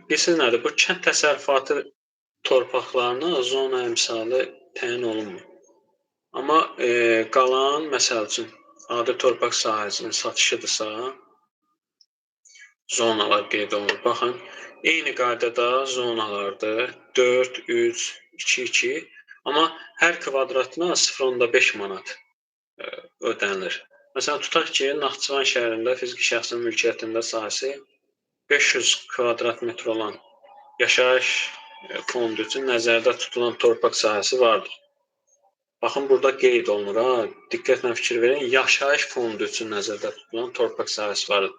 Speaker 1: Bilirsiniz nədir? Bu kənd təsərrüfatı torpaqlarına zona əmsalı təyin olunmur. Amma qalan, məsəl üçün, adi torpaq sahəsinin satışıdırsa, zonalar qeyd olunur. Baxın, eyni qaydada zonalardır. 4, 3, 2, 2. Amma hər kvadratına 0.5 manat ödənilir. Məsələn, tutaq ki, Naxçıvan şəhərində fiziki şəxsin mülkiyyətində sahəsi 500 kvadrat metr olan yaşayış fondu üçün nəzərdə tutulan torpaq sahəsi vardır. Baxın, burada qeyd olunur. Diqqətlə fikir verin. Yaşayış fondu üçün nəzərdə tutulan torpaq sahəsi vardır.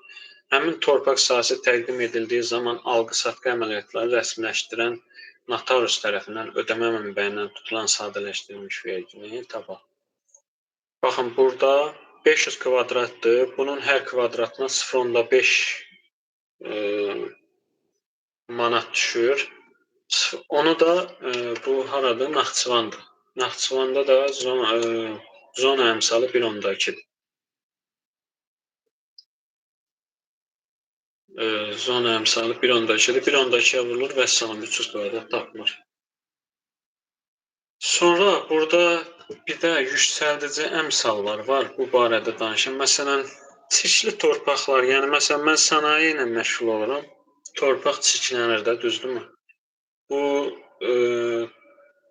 Speaker 1: Həmin torpaq sahəsi təqdim edildiyi zaman alqı-satqı əməliyyatları rəsmiləşdirən notarius tərəfindən ödəmə mənbəyindən tutulan sadələşdirilmiş vergini tapar. Baxın, burada 500 kvadratdır. Bunun hər kvadratına 0.5 manat düşür. Onu da bu haradır? Naxçıvandır. Naxçıvanda da zona əmsalı 1.2-dir. Zona əmsalı 1.2-dir. 1.2-yə vurulur və salam 300 kvadrat tapılır. Sonra burada bir də yüksəldici əmsallar var. Bu barədə danışım. Məsələn, çirkli torpaqlar, yəni məsələn mən sənaye ilə məşğul oluram. Torpaq çirklənir də, düzdürmü? Bu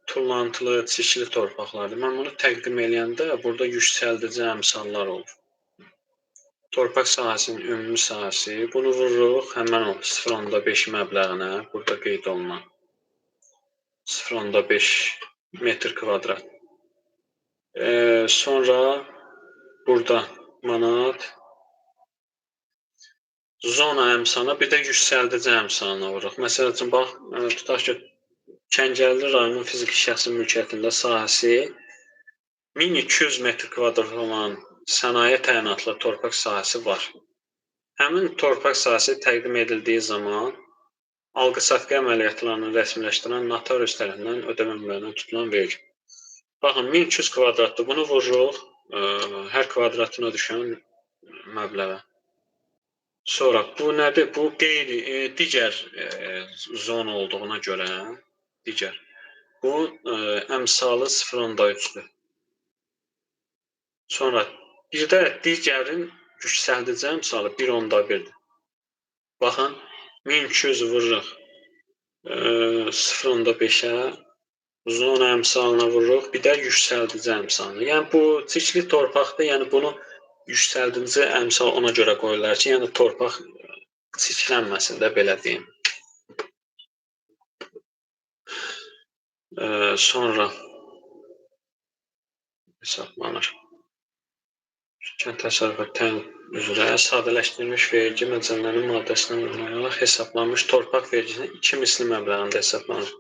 Speaker 1: tullantılı, çirkli torpaqlardır. Mən bunu təqdim eləyəndə burada yüksəldici əmsallar olur. Torpaq sahəsinin ümumi sahəsi, bunu vururuq həmən o 0.5 məbləğinə, burada qeyd olunan 0.5 metr kvadrat. Sonra burada manat, zona əmsalına, bir də yüksəldici əmsalına vururuq. Məsəl üçün, bax, tutaq ki, Kəngərli rayonun fiziki şəxsin mülkiyyətində sahəsi 1200 metr kvadrat olan sənaye təyinatlı torpaq sahəsi var. Həmin torpaq sahəsi təqdim edildiyi zaman alqı-satqı əməliyyatlarını rəsmiləşdirən notarius tərəfindən ödəmə mənbəyindən tutulan vergi. Baxın, 1200 kvadratdır. Bunu vururuq hər kvadratına düşən məbləğə. Sonra bu nədir? Bu digər zona olduğuna görə digər. Bu əmsalı 0.3-dür. Sonra bir də digərin yüksəldici əmsalı 1.1-dir. Baxın, 1200 vururuq 0.5-ə, zona əmsalına vururuq, bir də yüksəldici əmsalına. Yəni bu çirkli torpaqdır, yəni bunu yüksəldici əmsal ona görə qoyurlar ki, yəni torpaq çirklənməsin də, belə deyim. Sonra hesablanır. Kənd təsərrüfatı təyin üzrə sadələşdirilmiş vergi məcəllələrinin maddəsinə uyğun hesablanmış torpaq vergisinin 2 misli məbləğində hesablanır.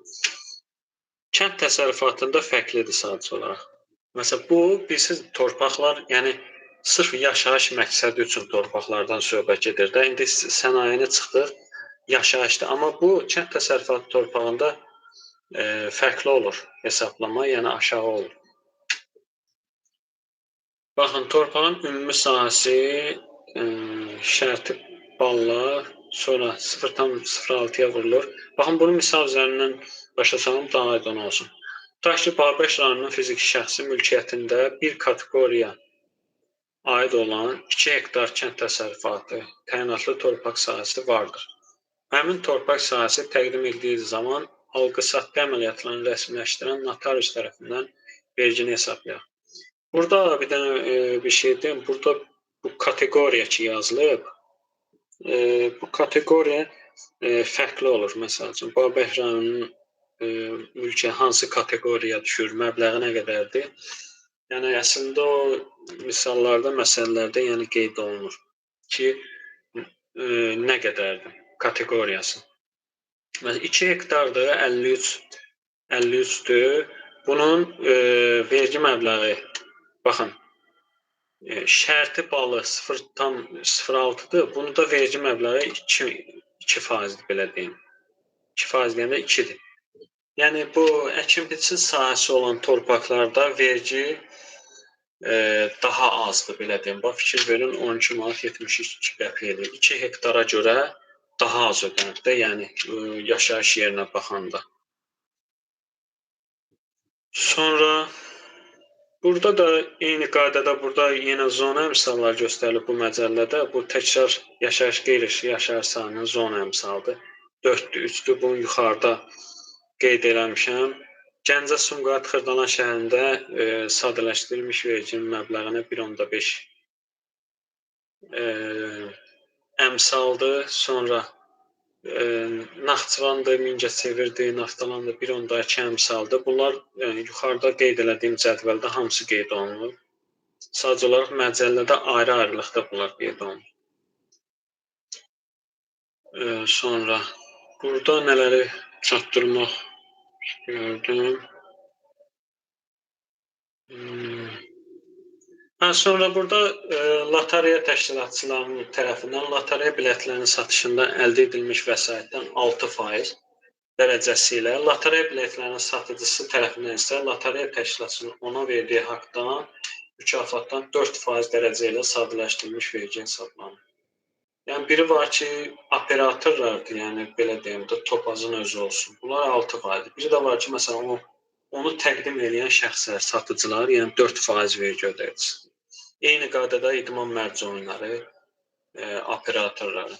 Speaker 1: Kənd təsərrüfatında fərqlidir sadəcə olaraq. Məsələn, bu, bilirsiniz, torpaqlar, yəni sırf yaşayış məqsədi üçün torpaqlardan söhbət gedir də. İndi sənayeni çıxdıq, yaşayışdır. Amma bu, kənd təsərrüfatı torpağında fərqli olur hesablama, yəni aşağı olur. Baxın, torpağın ümumi sahəsi şərti ballar, sonra 0.06-ya vurulur. Baxın, bunu misal üzərindən başa salım, daha aydın olsun. Tutaq ki, Babək rayonunun fiziki şəxsi mülkiyyətində bir kateqoriya aid olan 2 hektar kənd təsərrüfatı təyinatlı torpaq sahəsi vardır. Həmin torpaq sahəsi təqdim edildiyi zaman alqı-satqı əməliyyatlarını rəsmiləşdirən notarius tərəfindən vergini hesablayaq. Burada bir dənə bir şey deyim. Burada bu kateqoriya ki yazılıb, bu kateqoriya fərqli olur. Məsəl üçün, Babək rayonunun mülki hansı kateqoriyaya düşür, məbləği nə qədərdir? Yəni əslində o misallarda, məsələlərdə yəni qeyd olunur ki, nə qədərdir kateqoriyası. Məsələn 2 hektardır, 53-dür. Bunun vergi məbləği baxın, şərti balı 0,06-dır. Bunun da vergi məbləği 2%-dir belə deyim. 2% deyəndə 2-dir. Yəni bu əkin-biçin sahəsi olan torpaqlarda vergi daha azdır belə deyim. Bax fikir verin 12 manat 72 qəpikdir. 2 hektara görə daha az ödənir də, yəni yaşayış yerinə baxanda. Sonra burada da eyni qaydada burada yenə zona əmsallar göstərilib bu məcəllədə. Bu təkrar yaşayış qeyri-yaşayış sahəsinin zona əmsalıdır. 4-dür, 3-dür. Bunu yuxarıda qeyd eləmişəm. Gəncə, Sumqayıt, Xırdalan şəhərində sadələşdirilmiş verginin məbləğinə 1.5 əmsaldır. Sonra Naxçıvandır, Mingəçevirdir, Naftalandır 1.2 əmsaldır. Bunlar yuxarıda qeyd elədiyim cədvəldə hamısı qeyd olunur. Sadəcə olaraq məcəllədə ayrı-ayrılıqda bunlar qeyd olunur. Sonra burada nələri çatdırmaq gördüm. Sonra burada lotereya təşkilatçılarının tərəfindən lotereya biletlərinin satışında əldə edilmiş vəsaitdən 6% dərəcəsi ilə lotereya biletlərinin satıcısı tərəfindən isə lotereya təşkilatçısının ona verdiyi haqdan, mükafatdan 4% dərəcə ilə sadələşdirilmiş vergi hesablanır. Yəni biri var ki, operatorlardır, yəni belə deyim də, topazın özü olsun. Bunlar 6%. Biri də var ki, məsələn, onu təqdim edən şəxslər, satıcılar, yəni 4% vergi ödəyir. Eyni qaydada idman mərc-oyunları operatorları.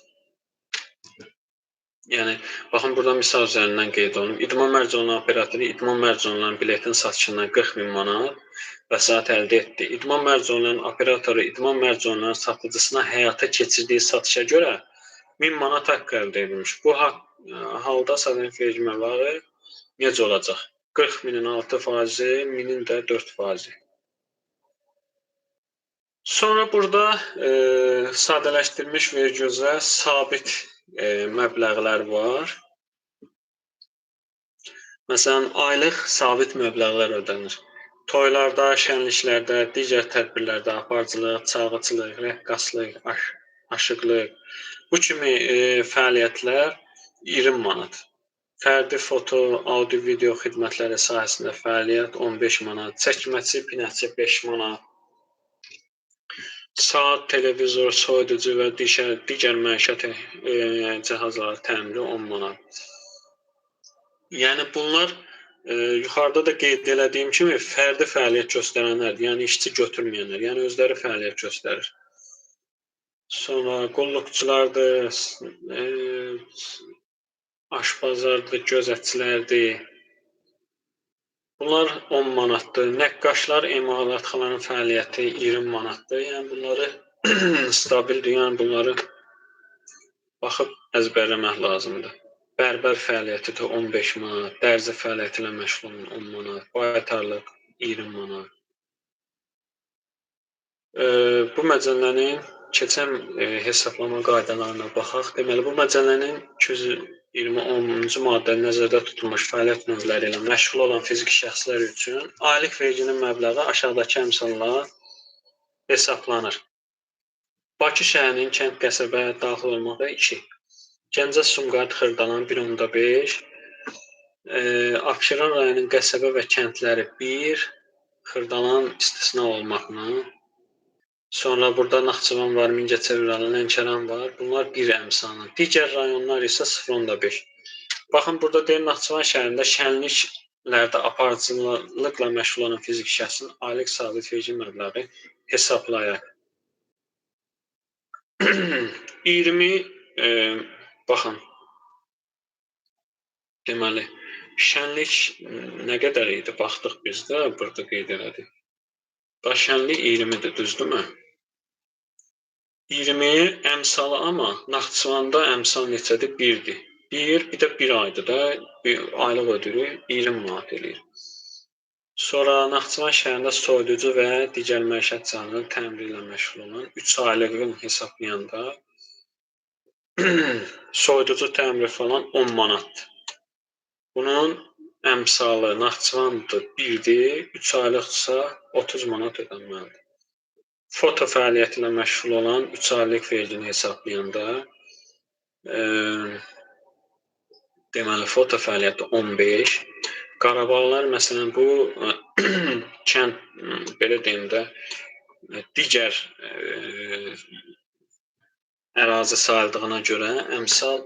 Speaker 1: Yəni baxın burada misal üzərindən qeyd olunub. İdman mərc-oyunu operatoru idman mərc-oyunlarının biletin satışından 40.000 manat vəsait əldə etdi. İdman mərc-oyunlarının operatoru idman mərc-oyunlarının satıcısına həyata keçirdiyi satışa görə 1000 manat haqq əldə edilmiş. Bu halda sadələşdirilmiş vergi məbləği necə olacaq? 40.000-in 6%, 1000-in də 4%. Sonra burada sadələşdirilmiş vergi üzrə sabit məbləğlər var. Məsələn, aylıq sabit məbləğlər ödənir. Toylarda, şənliklərdə, digər tədbirlərdə aparıcılıq, çalğıçılıq, rəqqaslıq, aşıqlıq, bu kimi fəaliyyətlər 20 manat. Fərdi foto, audio, video xidmətləri sahəsində fəaliyyət 15 manat, çəkməçi, pinəkçi 5 manat. Saat, televizor, soyuducu və digər məişət cihazları təmiri 10 manat. Yəni bunlar yuxarıda da qeyd elədiyim kimi fərdi fəaliyyət göstərənlərdir. Yəni işçi götürməyənlər, yəni özləri fəaliyyət göstərir. Sonra qulluqçulardır, aşbazlardır, gözətçilərdir. Bunlar 10 manatdır. Nəqqaşlar, emalatxananın fəaliyyəti 20 manatdır. Yəni bunları stabildir. Yəni bunları baxıb əzbərləmək lazımdır. Bərbər fəaliyyəti də 15 manat, dərzi fəaliyyəti ilə məşğul olan 10 manat, baytarlıq 20 manat. Bu məcəllənin keçən hesablama qaydalarına baxaq. Deməli, bu məcəllənin 220-10-cu maddədə nəzərdə tutulmuş fəaliyyət növləri ilə məşğul olan fiziki şəxslər üçün aylıq verginin məbləği aşağıdakı əmsallarla hesablanır. Bakı şəhərinin kənd qəsəbəyə daxil olmaqda 2. Gəncə, Sumqayıt, Xırdalan 1.5. Abşeron rayonunun qəsəbə və kəndləri 1. Xırdalan istisna olmaqla. Sonra burada Naxçıvan var, Mingəçevir rayon, Lənkəran var. Bunlar 1 əmsalına. Digər rayonlar isə 0.5. Baxın, burada deyir Naxçıvan şəhərində şənliklərdə aparıcılıqla məşğul olan fiziki şəxsin aylıq sabit vergi məbləği hesablayaq. 20 baxın. Deməli, şənlik nə qədər idi? Baxdıq biz də, burada qeyd elədik. Daşənli 20-dir, düzdürmü? 20 əmsalı, amma Naxçıvanda əmsal neçədir? 1-dir. 1, bir də 1 aydır da, aylıq ödürük, 20 manat eləyir. Sonra Naxçıvan şəhərində soyuducu və digər məişət cihazlarının təmiri ilə məşğul olan 3 aylığın hesablayanda soyuducu təmiri falan 10 manatdır. Bunun əmsalı Naxçıvandır 1-dir, 3 aylıqsa 30 manat ödənməlidir. Foto fəaliyyəti ilə məşğul olan 3 aylıq vergini hesablayanda deməli foto fəaliyyəti 15. Qarabağlar məsələn bu kənd belə deyim də digər ərazi sayıldığına görə əmsal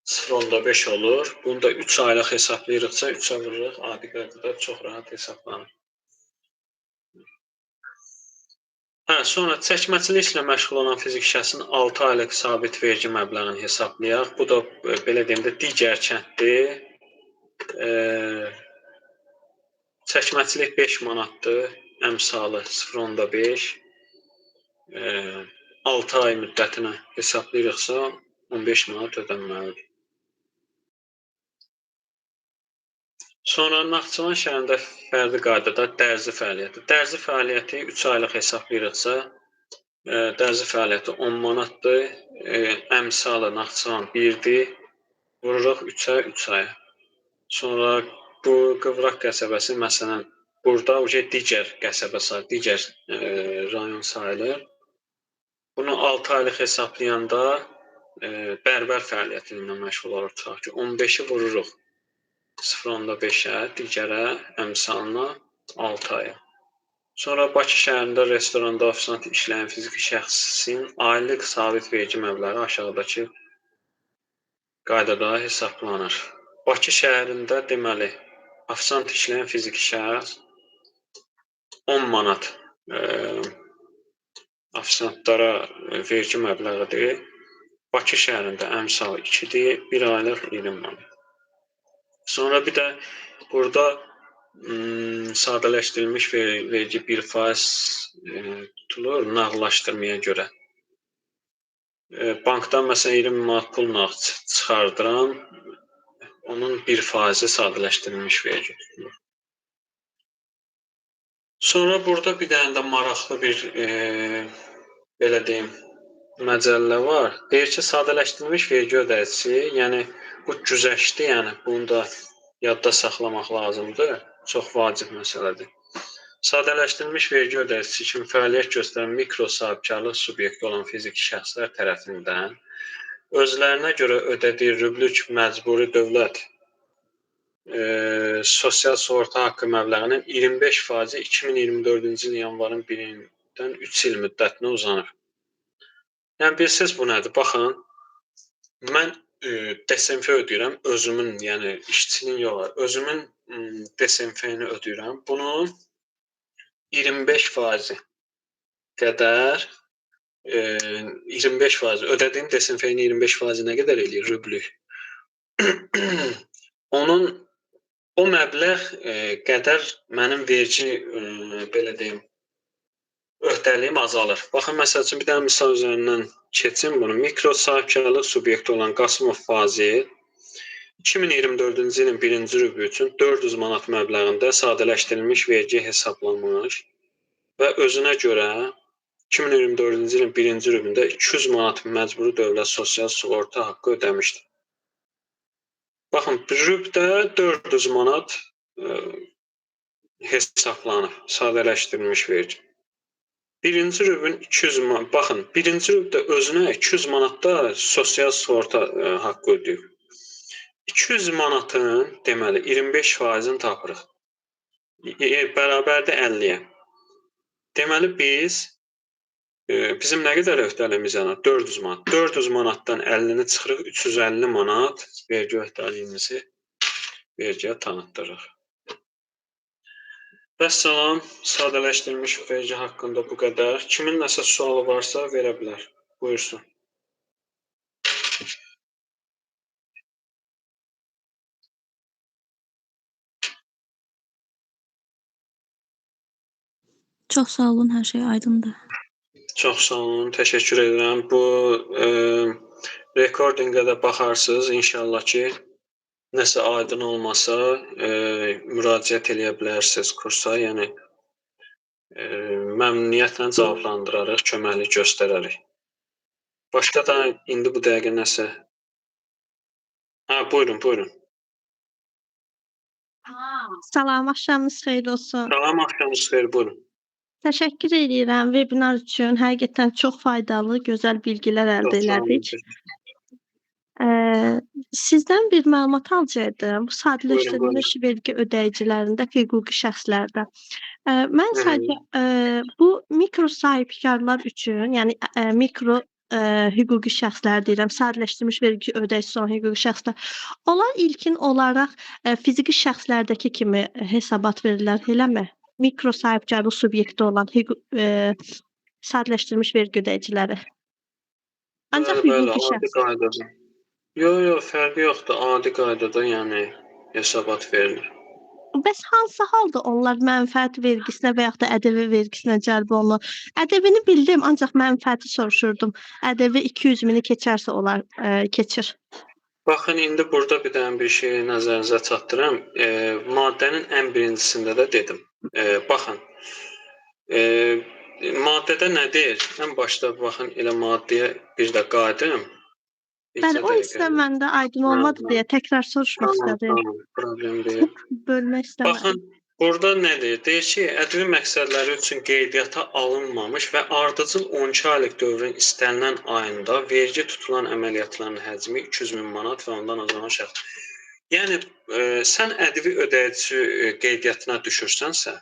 Speaker 1: 0.5 olur. Bunu da 3 aylıq hesablayırıqsa 3-ə vururuq. Adi qaydada çox rahat hesablanır. Sonra çəkməçiliklə məşğul olan fiziki şəxsin 6 aylıq sabit vergi məbləğini hesablayaq. Bu da belə deyim də digər kənddir. Çəkməçilik 5 manatdır. Əmsalı 0.5. 6 ay müddətinə hesablayırıqsa 15 manat ödənməlidir. Sonra Naxçıvan şəhərində fərdi qaydada dərzi fəaliyyəti. Dərzi fəaliyyəti 3 aylıq hesablayırıqsa, dərzi fəaliyyəti 10 manatdır. Əmsalı Naxçıvan 1-dir. Vururuq 3-ə, 3 aya. Sonra bu Qıvraq qəsəbəsi, məsələn, burada digər qəsəbə sayılır, digər rayon sayılır. Bunu 6 aylıq hesablayanda bərbər fəaliyyəti ilə məşğul olur. Tutaq ki, 15-i vururuq 0.5-ə, digərə əmsalına 6 aya. Sonra Bakı şəhərində restoranda, ofisant işləyən fiziki şəxsin aylıq sabit vergi məbləği aşağıdakı qaydada hesablanır. Bakı şəhərində deməli, ofisant işləyən fiziki şəxs 10 manat ofisantlara vergi məbləğidir. Bakı şəhərində əmsal 2-dir, 1 aylıq 20 manat. Sonra bir də burada sadələşdirilmiş vergi 1% tutulur nağdlaşdırmaya görə. Bankdan məsələn 20 manat pul nağd çıxardıram, onun 1%-i sadələşdirilmiş vergi tutulur. Sonra burada bir dənə də maraqlı bir belə deyim məcəllə var. Deyir ki, sadələşdirilmiş vergi ödəyicisi, yəni bu güzəştdir, yəni bunu da yadda saxlamaq lazımdır. Çox vacib məsələdir. Sadələşdirilmiş vergi ödəyicisi kimi fəaliyyət göstərən mikro sahibkarlıq subyekti olan fiziki şəxslər tərəfindən özlərinə görə ödədiyi rüblük məcburi dövlət sosial sığorta haqqı məbləğinin 25%-i 2024-cü il yanvarın 1-dən 3 il müddətinə uzanır. Yəni bilirsiniz bu nədir? Baxın, mən DSMF ödəyirəm, özümün, yəni işçinin yox, özümün DSMF-ni ödəyirəm. Bunun 25% qədər 25% ödədiyim DSMF-nin 25% nə qədər eləyir rüblük? Onun o məbləğ qədər mənim vergi belə deyim öhdəliyim azalır. Baxın, məsəl üçün bir dənə misal üzərindən keçim bunu. Mikro sahibkarlıq subyekti olan Qasımov Fazil 2024-cü ilin 1-ci rübü üçün 400 manat məbləğində sadələşdirilmiş vergi hesablanmış və özünə görə 2024-cü ilin 1-ci rübündə 200 manat məcburi dövlət sosial sığorta haqqı ödəmişdir. Baxın, rübdə 400 manat hesablanıb, sadələşdirilmiş vergi. Birinci rübün 200 manat, baxın, birinci rübdə özünə 200 manatda sosial sığorta haqqı ödəyib. 200 manatın, deməli, 25%-ni tapırıq. Bərabərdir 50-yə. Deməli, bizim nə qədər öhdəliyimiz yanar? 400 manat. 400 manatdan 50-ni çıxırıq, 350 manat vergi öhdəliyimizi vergiyə tanıtdırıq. Vəssalam, sadələşdirilmiş vergi haqqında bu qədər. Kimin nəsə sualı varsa verə bilər. Buyursun.
Speaker 4: Çox sağ olun, hər şey aydındır.
Speaker 1: Çox sağ olun, təşəkkür edirəm. Bu recordinqə də baxarsınız. İnşallah ki, nəsə aydın olmasa, müraciət eləyə bilərsiniz kursa. Yəni məmnuniyyətlə cavablandırarıq, köməklik göstərərik. Başqa da indi bu dəqiqə nəsə. Buyurun, buyurun.
Speaker 6: Salam, axşamınız xeyir olsun.
Speaker 1: Salam, axşamınız xeyir, buyurun.
Speaker 6: Təşəkkür edirəm webinar üçün. Həqiqətən çox faydalı, gözəl bilgilər əldə
Speaker 1: Çox sağ olun.
Speaker 6: elədik. Sizdən bir məlumat alacaqdım. Bu sadələşdirilmiş vergi ödəyicilərində hüquqi şəxslərdə. Mən sadəcə bu mikro sahibkarlar üçün, yəni mikro hüquqi şəxslər deyirəm, sadələşdirilmiş vergi ödəyicisi olan hüquqi şəxslər. Onlar ilkin olaraq fiziki şəxslərdəki kimi hesabat verirlər, eləmi? Mikro sahibkarlıq subyekti olan sadələşdirilmiş vergi ödəyiciləri. Ancaq hüquqi şəxs.
Speaker 1: Yox, fərqi yoxdur. Adi qaydada, yəni hesabat verilir.
Speaker 6: Bəs hansı halda onlar mənfəət vergisinə və yaxud da ƏDV vergisinə cəlb olunur? ƏDV-ni bildim, ancaq mənfəəti soruşurdum. ƏDV 200.000-i keçərsə onlar keçir.
Speaker 1: Baxın, indi burada bir dənə bir şey nəzərinizə çatdırıram. Maddənin ən birincisində də dedim. Baxın, maddədə nə deyir? Ən başda baxın, elə maddəyə bir də qayıdım.
Speaker 6: Bəli, o hissə məndə aydın olmadı deyə təkrar soruşmaq istədim.
Speaker 1: Problem deyil.
Speaker 6: Bölmək istəmədim.
Speaker 1: Baxın, burada nə deyir? Deyir ki, ƏDV məqsədləri üçün qeydiyyata alınmamış və ardıcıl 12 aylıq dövrün istənilən ayında vergi tutulan əməliyyatların həcmi 200.000 manat və ondan az olan şəxs. Yəni, sən ƏDV ödəyicisi qeydiyyatına düşürsənsə,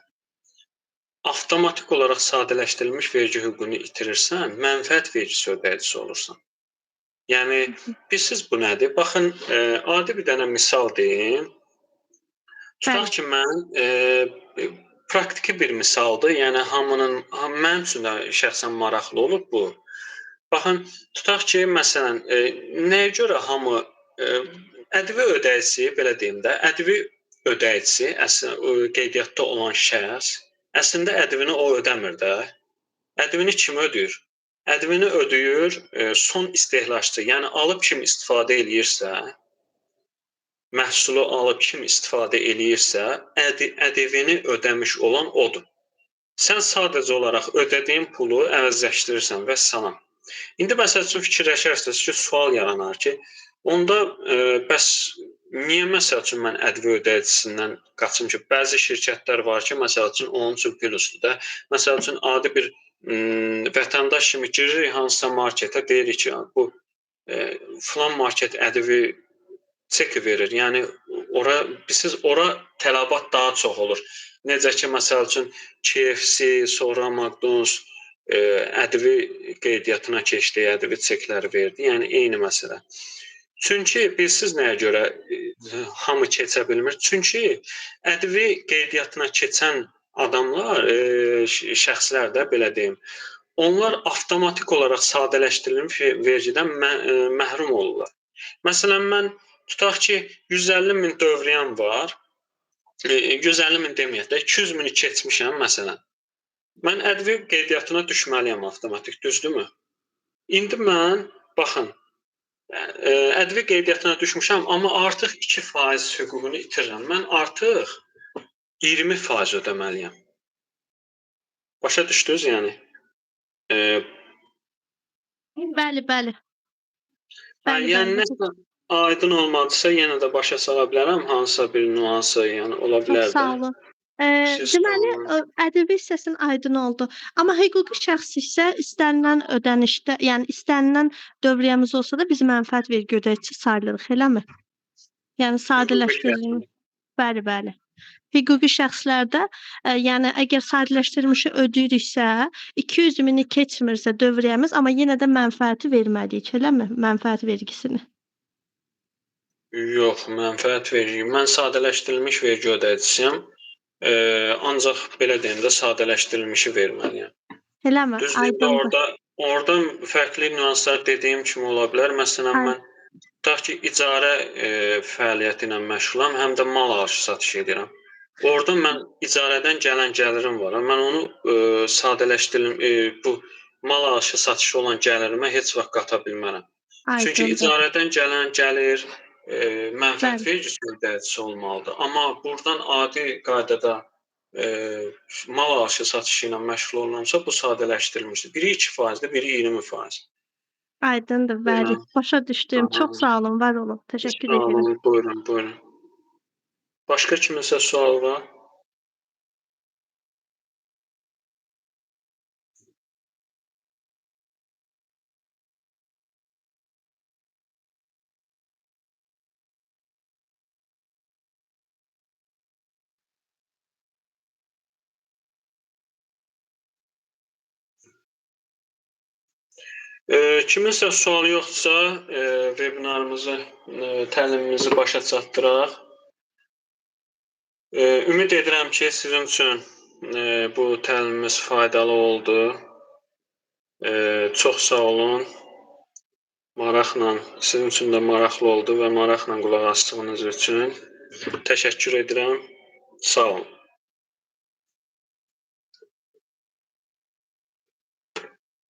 Speaker 1: avtomatik olaraq sadələşdirilmiş vergi hüququnu itirirsən, mənfəət vergisi ödəyicisi olursan. Yəni, bilirsiniz bu nədir? Baxın, adi bir dənə misal deyim. Tutaq ki, mən praktiki bir misaldır. Yəni, mənim üçün də şəxsən maraqlı olub bu. Baxın, tutaq ki, məsələn, nəyə görə hamı ƏDV ödəyicisi, belə deyim də, ƏDV ödəyicisi, qeydiyyatda olan şəxs, əslində ƏDV-ni o ödəmir də. ƏDV-ni kim ödəyir? ƏDV-ni ödəyir son istehlakçı, yəni alıb kim istifadə eləyirsə, məhsulu alıb kim istifadə eləyirsə, ƏDV-ni ödəmiş olan odur. Sən sadəcə olaraq ödədiyin pulu əvəzləşdirirsən və salam. İndi məsəl üçün fikirləşərsiniz ki, sual yaranar ki, onda bəs niyə məsəl üçün mən ƏDV ödəyicisindən qaçım ki, bəzi şirkətlər var ki, məsəl üçün onun üçün plusdur da, məsəl üçün adi bir vətəndaş kimi giririk hansısa marketə, deyirik ki, bu filan market ƏDV çeki verir. Yəni ora tələbat daha çox olur. Necə ki, məsəl üçün KFC, sonra McDonald's ƏDV qeydiyyatına keçdi, ƏDV çekləri verdi. Yəni eyni məsələ. Çünki bilirsiniz nəyə görə hamı keçə bilmir? Çünki ƏDV qeydiyyatına keçən adamlar, şəxslər də belə deyim, onlar avtomatik olaraq sadələşdirilmiş vergidən məhrum olurlar. Məsələn, mən tutaq ki, 150.000 dövriyyəm var, 150.000 deməyək də, 200.000-i keçmişəm məsələn. Mən ƏDV qeydiyyatına düşməliyəm avtomatik, düzdürmü? İndi mən, baxın, ƏDV qeydiyyatına düşmüşəm, amma artıq 2% hüququnu itirirəm. Mən artıq 20% ödəməliyəm. Başa düşdünüz, yəni?
Speaker 6: Bəli.
Speaker 1: Yəni, nəsə aydın olmadısa, yenə də başa sala bilərəm, hansısa bir nüansı, yəni ola bilər də.
Speaker 6: Çox sağ olun. Deməli, ƏDV hissəsinin aydın oldu. Amma hüquqi şəxs isə istənilən ödənişdə, yəni istənilən dövriyyəmiz olsa da biz mənfəət vergi ödəyicisi sayılırıq, eləmi? Yəni sadələşdirilmiş. Bəli. Hüquqi şəxslərdə, yəni əgər sadələşdirilmişi ödəyiriksə, 200.000-i keçmirsə dövriyyəmiz, amma yenə də mənfəəti verməliyik, eləmi? Mənfəət vergisini.
Speaker 1: Yox, mənfəət vergi. Mən sadələşdirilmiş vergi ödəyicisiyəm. Ancaq belə deyim də sadələşdirilmişi verməliyəm.
Speaker 6: Eləmi?
Speaker 1: Düzdür, orada fərqli nüanslar dediyim kimi ola bilər. Məsələn, mən tutaq ki, icarə fəaliyyəti ilə məşğulam, həm də mal alış-satış edirəm. Orada mən icarədən gələn gəlirim var. Mən onu sadələşdirim, bu mal alışı satışı olan gəlirimə heç vaxt qata bilmərəm. Çünki
Speaker 6: Aydındır.
Speaker 1: icarədən gələn gəlir mənfəət
Speaker 6: Bəli.
Speaker 1: verici ödəyicisi olmalıdır. Amma buradan adi qaydada mal alışı satışı ilə məşğul olunansa bu sadələşdirilmişdir. Biri 2%-dir, biri 20%.
Speaker 6: Aydındır, bəli. Başa düşdüm.
Speaker 1: Aha.
Speaker 6: Çox sağ olun, var olun. Təşəkkür
Speaker 1: Sağ
Speaker 6: edirəm.
Speaker 1: olun, buyurun, buyurun. Başqa kiminsə sualı var? Kiminsə sualı yoxdursa, vebinarımızı, təlimimizi başa çatdıraq. Ümid edirəm ki, sizin üçün bu təlimimiz faydalı oldu. Çox sağ olun. Maraqla, sizin üçün də maraqlı oldu və maraqla qulaq asdığınız üçün təşəkkür edirəm. Sağ olun.